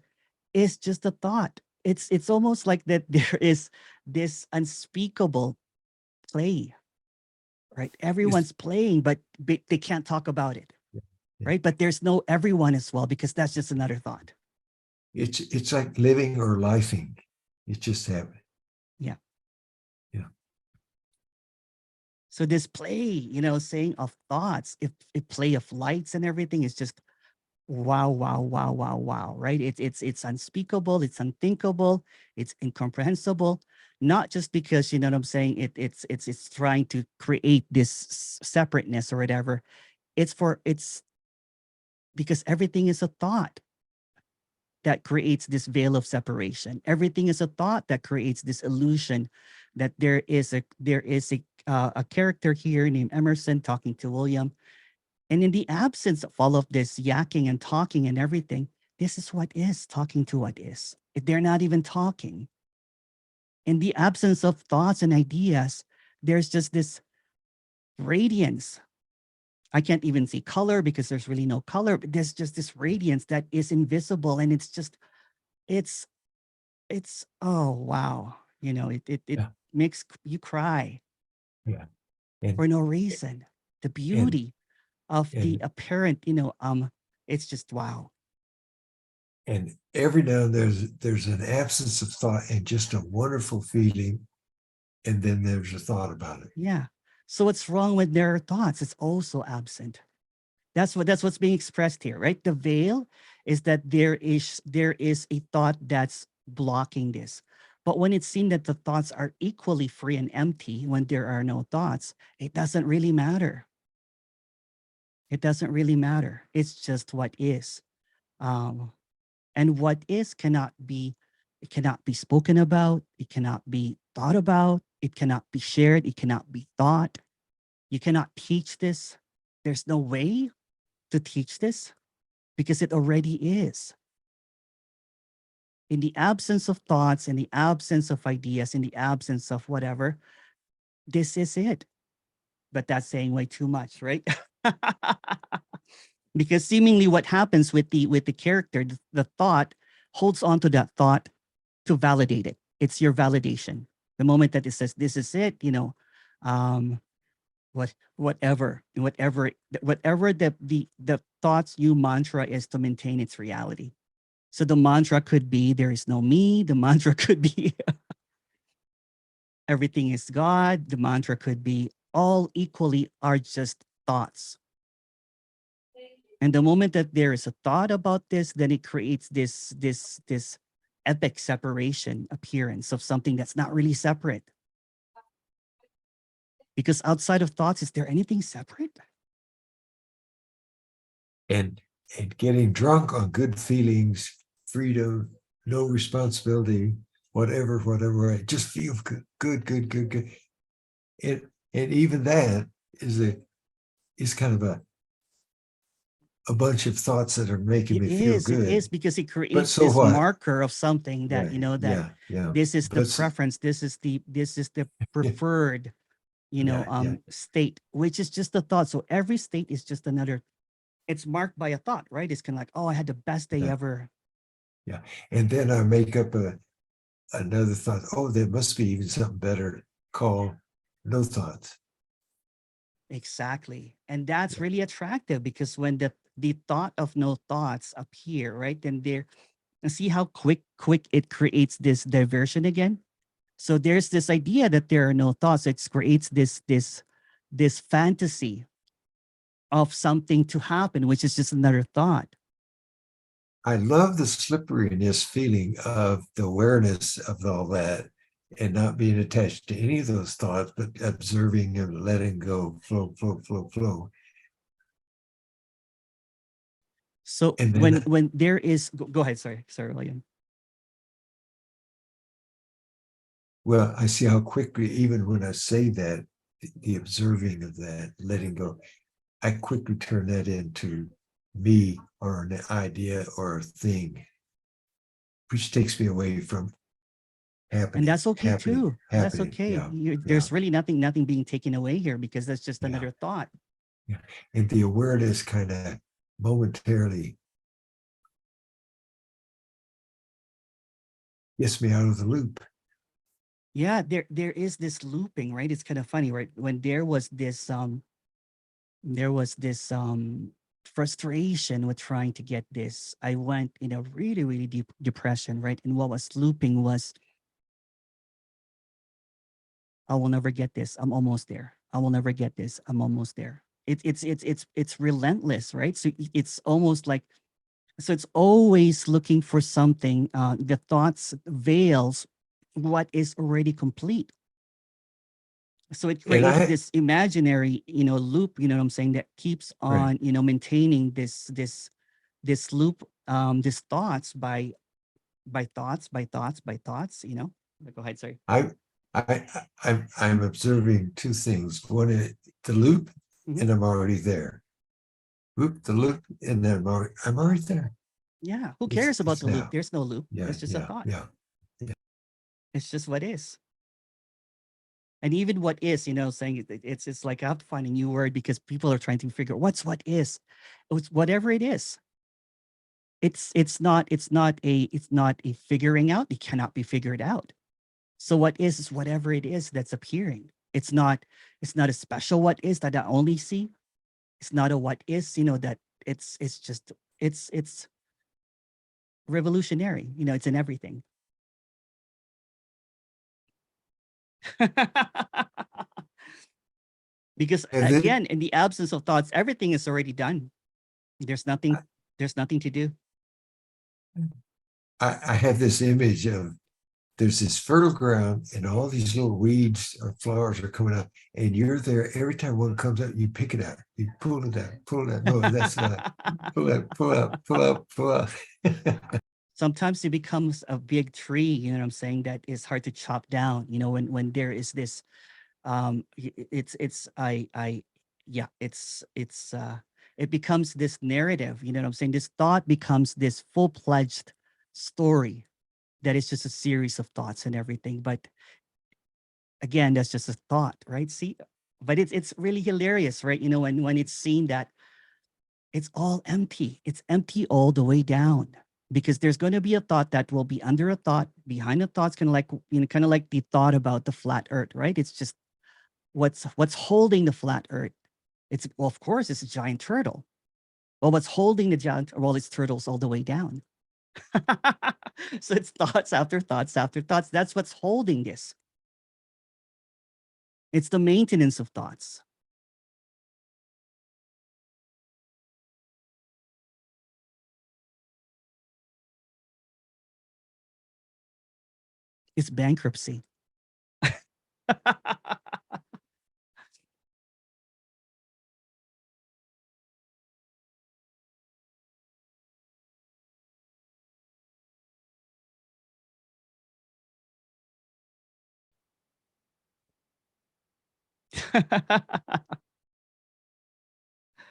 Speaker 1: is just a thought. It's almost like that there is this unspeakable play, right? Everyone's playing, but they can't talk about it, right? But there's no everyone as well, because that's just another thought.
Speaker 6: It's like living or lifing. It's just happening.
Speaker 1: Yeah.
Speaker 6: So
Speaker 1: this play, saying of thoughts, if play of lights and everything is just wow, right? It's unspeakable, it's unthinkable, it's incomprehensible. Not just because, you know what I'm saying, it's trying to create this separateness or whatever. It's because everything is a thought that creates this veil of separation. Everything is a thought that creates this illusion that there is a character here named Emerson talking to William. And in the absence of all of this yakking and talking and everything, this is what is talking to what is. They're not even talking. In the absence of thoughts and ideas, there's just this radiance. I can't even see color because there's really no color, but there's just this radiance that is invisible. And it's oh, wow. It makes you cry for no reason. The beauty of the apparent, it's just wow.
Speaker 6: And every now and there's an absence of thought and just a wonderful feeling, and then there's a thought about it.
Speaker 1: Yeah. So what's wrong with their thoughts? It's also absent. That's what's being expressed here, right? The veil is that there is a thought that's blocking this. But when it's seen that the thoughts are equally free and empty, when there are no thoughts, it doesn't really matter. It doesn't really matter. It's just what is. And what is cannot be spoken about. It cannot be thought about. It cannot be shared. It cannot be thought. You cannot teach this. There's no way to teach this because it already is. In the absence of thoughts, in the absence of ideas, in the absence of whatever, this is it. But that's saying way too much, right? Because seemingly what happens with the character, the thought holds on to that thought to validate it. It's your validation. The moment that it says this is it, whatever the thoughts you mantra is to maintain its reality. So the mantra could be there is no me. The mantra could be everything is God. The mantra could be all equally are just thoughts. And the moment that there is a thought about this, then it creates this epic separation appearance of something that's not really separate. Because outside of thoughts, is there anything separate?
Speaker 6: And getting drunk on good feelings, freedom, no responsibility, whatever, I just feel good. And even that is kind of a bunch of thoughts that are making me feel good.
Speaker 1: It is because it creates
Speaker 6: so
Speaker 1: this
Speaker 6: what?
Speaker 1: marker of something that,
Speaker 6: Right. Yeah.
Speaker 1: This is the
Speaker 6: But
Speaker 1: preference, this is the preferred, state, which is just a thought. So every state is just another, it's marked by a thought, right? It's kind of like, oh, I had the best day ever.
Speaker 6: Yeah. And then I make up another thought. Oh, there must be even something better called no thoughts.
Speaker 1: Exactly. And that's really attractive because when the thought of no thoughts appear, right? Then there, and see how quick it creates this diversion again. So there's this idea that there are no thoughts. It creates this fantasy of something to happen, which is just another thought.
Speaker 6: I love the slipperiness feeling of the awareness of all that and not being attached to any of those thoughts, but observing and letting go, flow.
Speaker 1: So
Speaker 6: And then
Speaker 1: when there is, go ahead, sorry, William.
Speaker 6: Well, I see how quickly, even when I say that, the observing of that, letting go, I quickly turn that into me or an idea or a thing, which takes me away from happening.
Speaker 1: And that's okay too. That's okay.
Speaker 6: Yeah,
Speaker 1: there's really nothing being taken away here because that's just another thought.
Speaker 6: Yeah. And the awareness kind of momentarily gets me out of the loop.
Speaker 1: Yeah, there is this looping, right? It's kind of funny, right? When there was this frustration with trying to get this, I went in a really, really deep depression, right? And what was looping was, I will never get this. I'm almost there. I will never get this. I'm almost there. It's relentless, right? So it's almost like, so it's always looking for something. The thoughts veils what is already complete. So it creates this imaginary, loop, you know what I'm saying, that keeps on, maintaining this loop, these thoughts by thoughts. Go ahead, sorry.
Speaker 6: I'm observing two things. One is the loop, and I'm already there. The loop, and then I'm already there.
Speaker 1: Yeah, who cares about the loop?
Speaker 6: Now.
Speaker 1: There's no loop.
Speaker 6: Yeah,
Speaker 1: It's just a thought.
Speaker 6: Yeah.
Speaker 1: It's just what is. And even what is, saying it's like I have to find a new word because people are trying to figure what is. It's whatever it is. It's not a figuring out. It cannot be figured out. So what is whatever it is that's appearing. It's not a special what is that I only see. It's not a what is, that it's just revolutionary. You know, it's in everything. Because
Speaker 6: And then
Speaker 1: again, in the absence of thoughts, everything is already done. There's nothing to do.
Speaker 6: I have this image of there's this fertile ground and all these little weeds or flowers are coming up, and you're there every time one comes up, you pick it out, you pull it out, pull it out. No, that's not. Pull out, pull out, pull out, pull out.
Speaker 1: Sometimes it becomes a big tree, you know what I'm saying, that is hard to chop down, you know, when there is this it becomes this narrative, you know what I'm saying? This thought becomes this full-fledged story that is just a series of thoughts and everything. But again, that's just a thought, right? See, but it's really hilarious, right? You know, when it's seen that it's all empty. It's empty all the way down, because there's going to be a thought that will be under a thought, behind a thought's kind of like, you know, kind of like the thought about the flat earth, right? It's just what's holding the flat earth. It's, well, of course, it's a giant turtle. Well, what's holding the giant, well, it's turtles all the way down. So it's thoughts after thoughts after thoughts. That's what's holding this. It's the maintenance of thoughts. It's bankruptcy.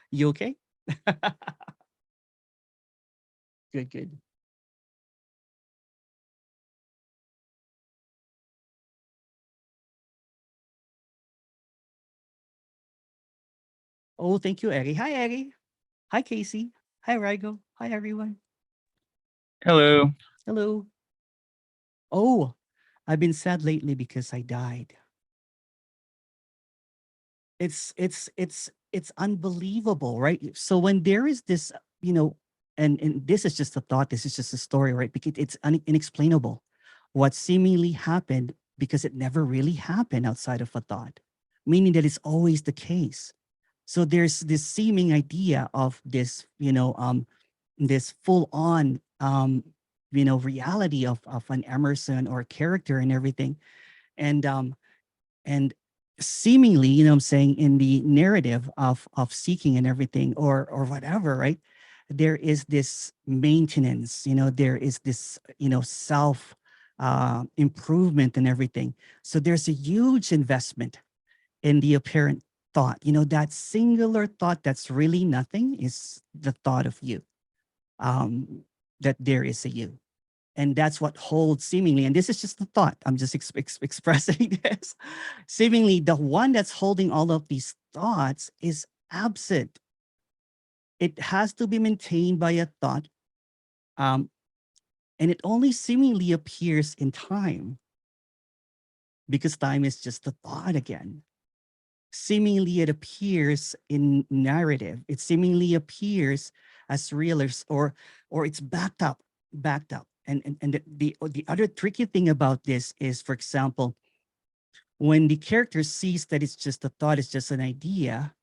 Speaker 1: You okay? Good, good. Oh, thank you, Eri. Hi, Eri. Hi, Casey. Hi, Rigo. Hi, everyone.
Speaker 7: Hello.
Speaker 1: Hello. Oh, I've been sad lately because I died. It's unbelievable, right? So when there is this, you know, and this is just a thought, this is just a story, right? Because it's inexplainable what seemingly happened, because it never really happened outside of a thought, meaning that it's always the case. So there's this seeming idea of this, you know, this full on, you know, reality of an Emerson or character and everything. And seemingly, you know what I'm saying, in the narrative of seeking and everything, or whatever, right? There is this maintenance, you know, there is this, you know, self improvement and everything. So there's a huge investment in the apparent thought, you know, that singular thought that's really nothing is the thought of you, that there is a you. And that's what holds seemingly, and this is just the thought, I'm just expressing this, seemingly the one that's holding all of these thoughts is absent. It has to be maintained by a thought, and it only seemingly appears in time, because time is just a thought again. Seemingly it appears in narrative, it seemingly appears as real, or it's backed up. And the other tricky thing about this is, for example, when the character sees that it's just a thought, it's just an idea,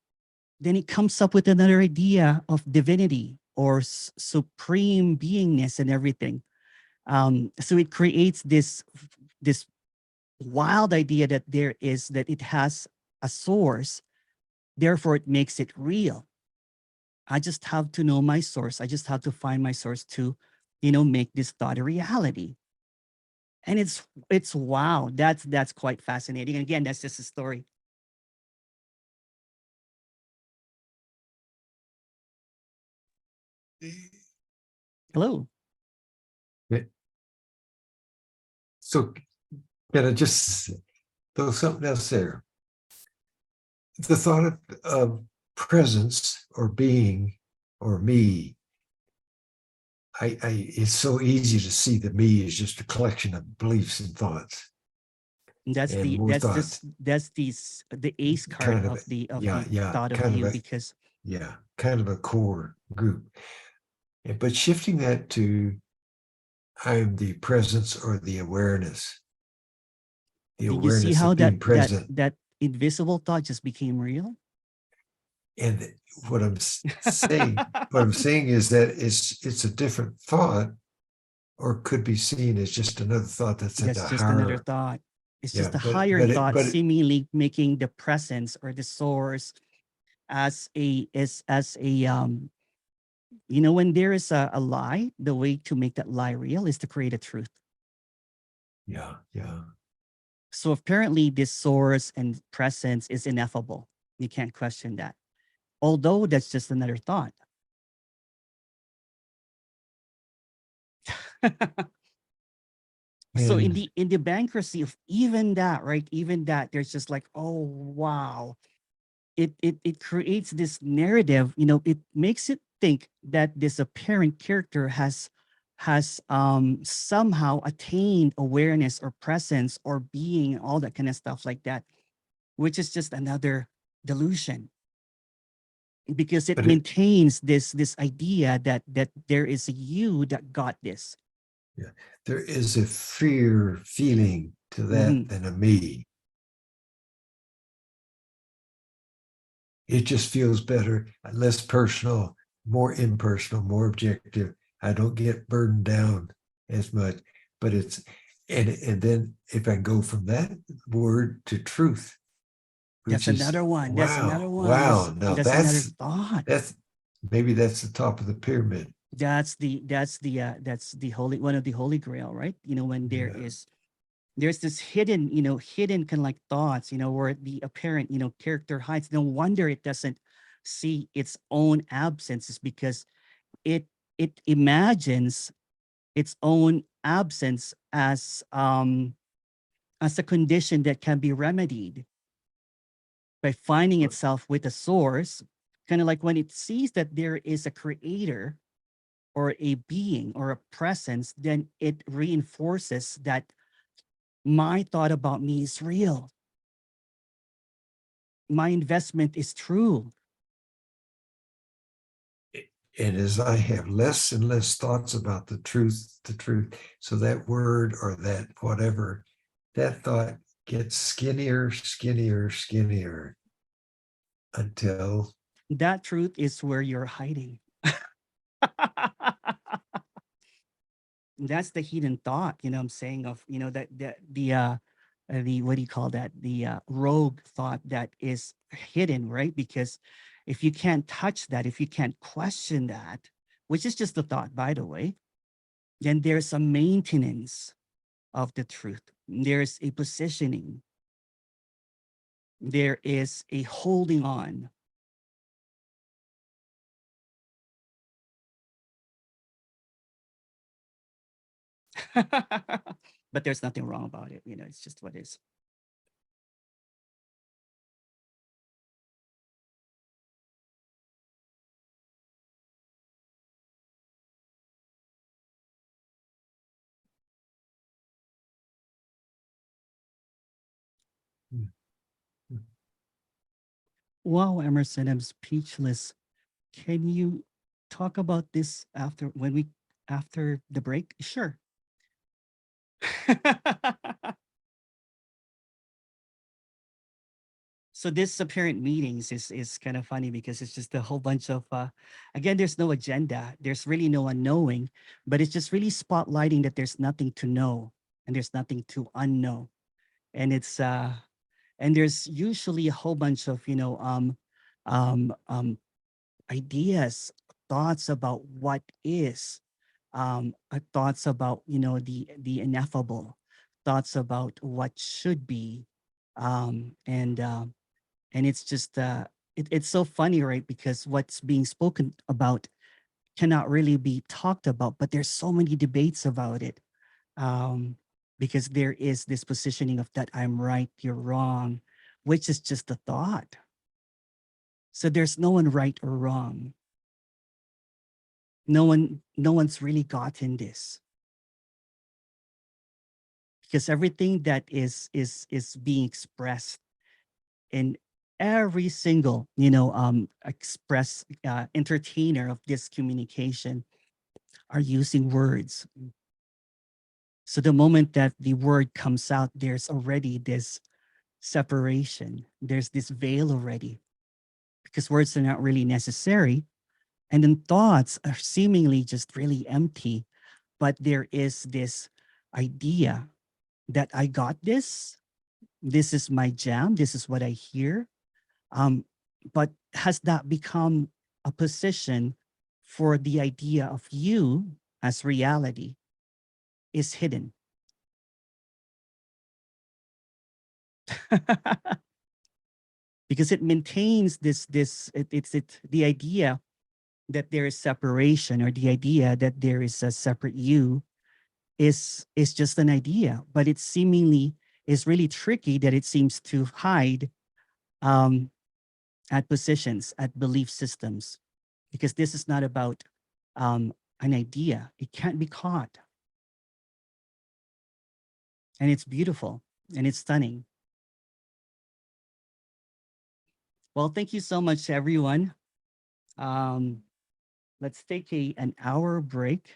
Speaker 1: then it comes up with another idea of divinity or supreme beingness and everything. So it creates this wild idea that that it has a source, therefore it makes it real. I just have to know my source. I just have to find my source to, you know, make this thought a reality. And it's wow, that's quite fascinating. And again, that's just a story. Hello.
Speaker 6: So can I just throw something else there? The thought of presence or being or me, it's so easy to see that me is just a collection of beliefs and thoughts.
Speaker 1: And that's
Speaker 6: and
Speaker 1: the ace card of the thought of you, because
Speaker 6: kind of a core group. But shifting that to I'm the presence or the awareness. The
Speaker 1: Did you see
Speaker 6: awareness
Speaker 1: how
Speaker 6: of being present.
Speaker 1: that invisible thought just became real?
Speaker 6: And what I'm saying, is that it's a different thought, or could be seen as just another thought that's at
Speaker 1: That's
Speaker 6: the
Speaker 1: just
Speaker 6: higher.
Speaker 1: another thought. It's
Speaker 6: Yeah,
Speaker 1: just a
Speaker 6: but-
Speaker 1: higher
Speaker 6: but it-
Speaker 1: thought,
Speaker 6: but it-
Speaker 1: seemingly making the presence or the source as a you know, when there is a lie, the way to make that lie real is to create a truth.
Speaker 6: Yeah, yeah.
Speaker 1: So apparently this source and presence is ineffable. You can't question that. Although that's just another thought. So in
Speaker 6: And
Speaker 1: the bankruptcy of even that, right? Even that, there's just like, oh wow. It creates this narrative, you know, it makes it think that this apparent character has somehow attained awareness or presence or being, all that kind of stuff like that, which is just another delusion, because it
Speaker 6: But
Speaker 1: maintains this idea that there is a you that got this.
Speaker 6: there is a freer feeling to that
Speaker 1: Mhm.
Speaker 6: than a me. It just feels better, less personal, more impersonal, more objective. I don't get burdened down as much, but it's, and then if I go from that word to truth,
Speaker 1: That's
Speaker 6: which is,
Speaker 1: another one. That's another one.
Speaker 6: wow. Now
Speaker 1: That's another
Speaker 6: that's
Speaker 1: thought.
Speaker 6: maybe that's the top of the pyramid.
Speaker 1: That's the holy, one of the holy grail, right? You know, when
Speaker 6: Yeah.
Speaker 1: there's this hidden, you know, hidden kind of like thoughts, you know, where the apparent, you know, character hides. No wonder it doesn't see its own absence, is because it imagines its own absence as a condition that can be remedied by finding
Speaker 6: Right.
Speaker 1: itself with a source, kind of like when it sees that there is a creator or a being or a presence, then it reinforces that my thought about me is real. My investment is true.
Speaker 6: And as I have less and less thoughts about the truth, so that word or that whatever, that thought gets skinnier, skinnier, skinnier until
Speaker 1: That truth is where you're hiding. That's the hidden thought, you know what I'm saying, of, you know, that the what do you call that? The rogue thought that is hidden, right? Because if you can't touch that, if you can't question that, which is just a thought, by the way, then there's a maintenance of the truth. There's a positioning. There is a holding on. But there's nothing wrong about it. You know, it's just what is. Wow, Emerson, I'm speechless. Can you talk about this after the break? Sure. So this apparent meetings is kind of funny because it's just a whole bunch of again, there's no agenda, there's really no unknowing, but it's just really spotlighting that there's nothing to know and there's nothing to unknow. And it's and there's usually a whole bunch of, you know, ideas, thoughts about what is, thoughts about, you know, the ineffable, thoughts about what should be, and it's just it's so funny, right? Because what's being spoken about cannot really be talked about, but there's so many debates about it, um, because there is this positioning of that I'm right, you're wrong, which is just a thought. So there's no one right or wrong. No one's really gotten this, because everything that is being expressed in every single, you know, express entertainer of this communication are using words. So the moment that the word comes out, there's already this separation. There's this veil already, because words are not really necessary. And then thoughts are seemingly just really empty. But there is this idea that I got this. This is my jam. This is what I hear. But has that become a position for the idea of you as reality is hidden? Because it maintains the idea that there is separation, or the idea that there is a separate you is just an idea, but it seemingly is really tricky that it seems to hide at positions, at belief systems, because this is not about an idea. It can't be caught. And it's beautiful and it's stunning. Well, thank you so much, everyone. Let's take an hour break.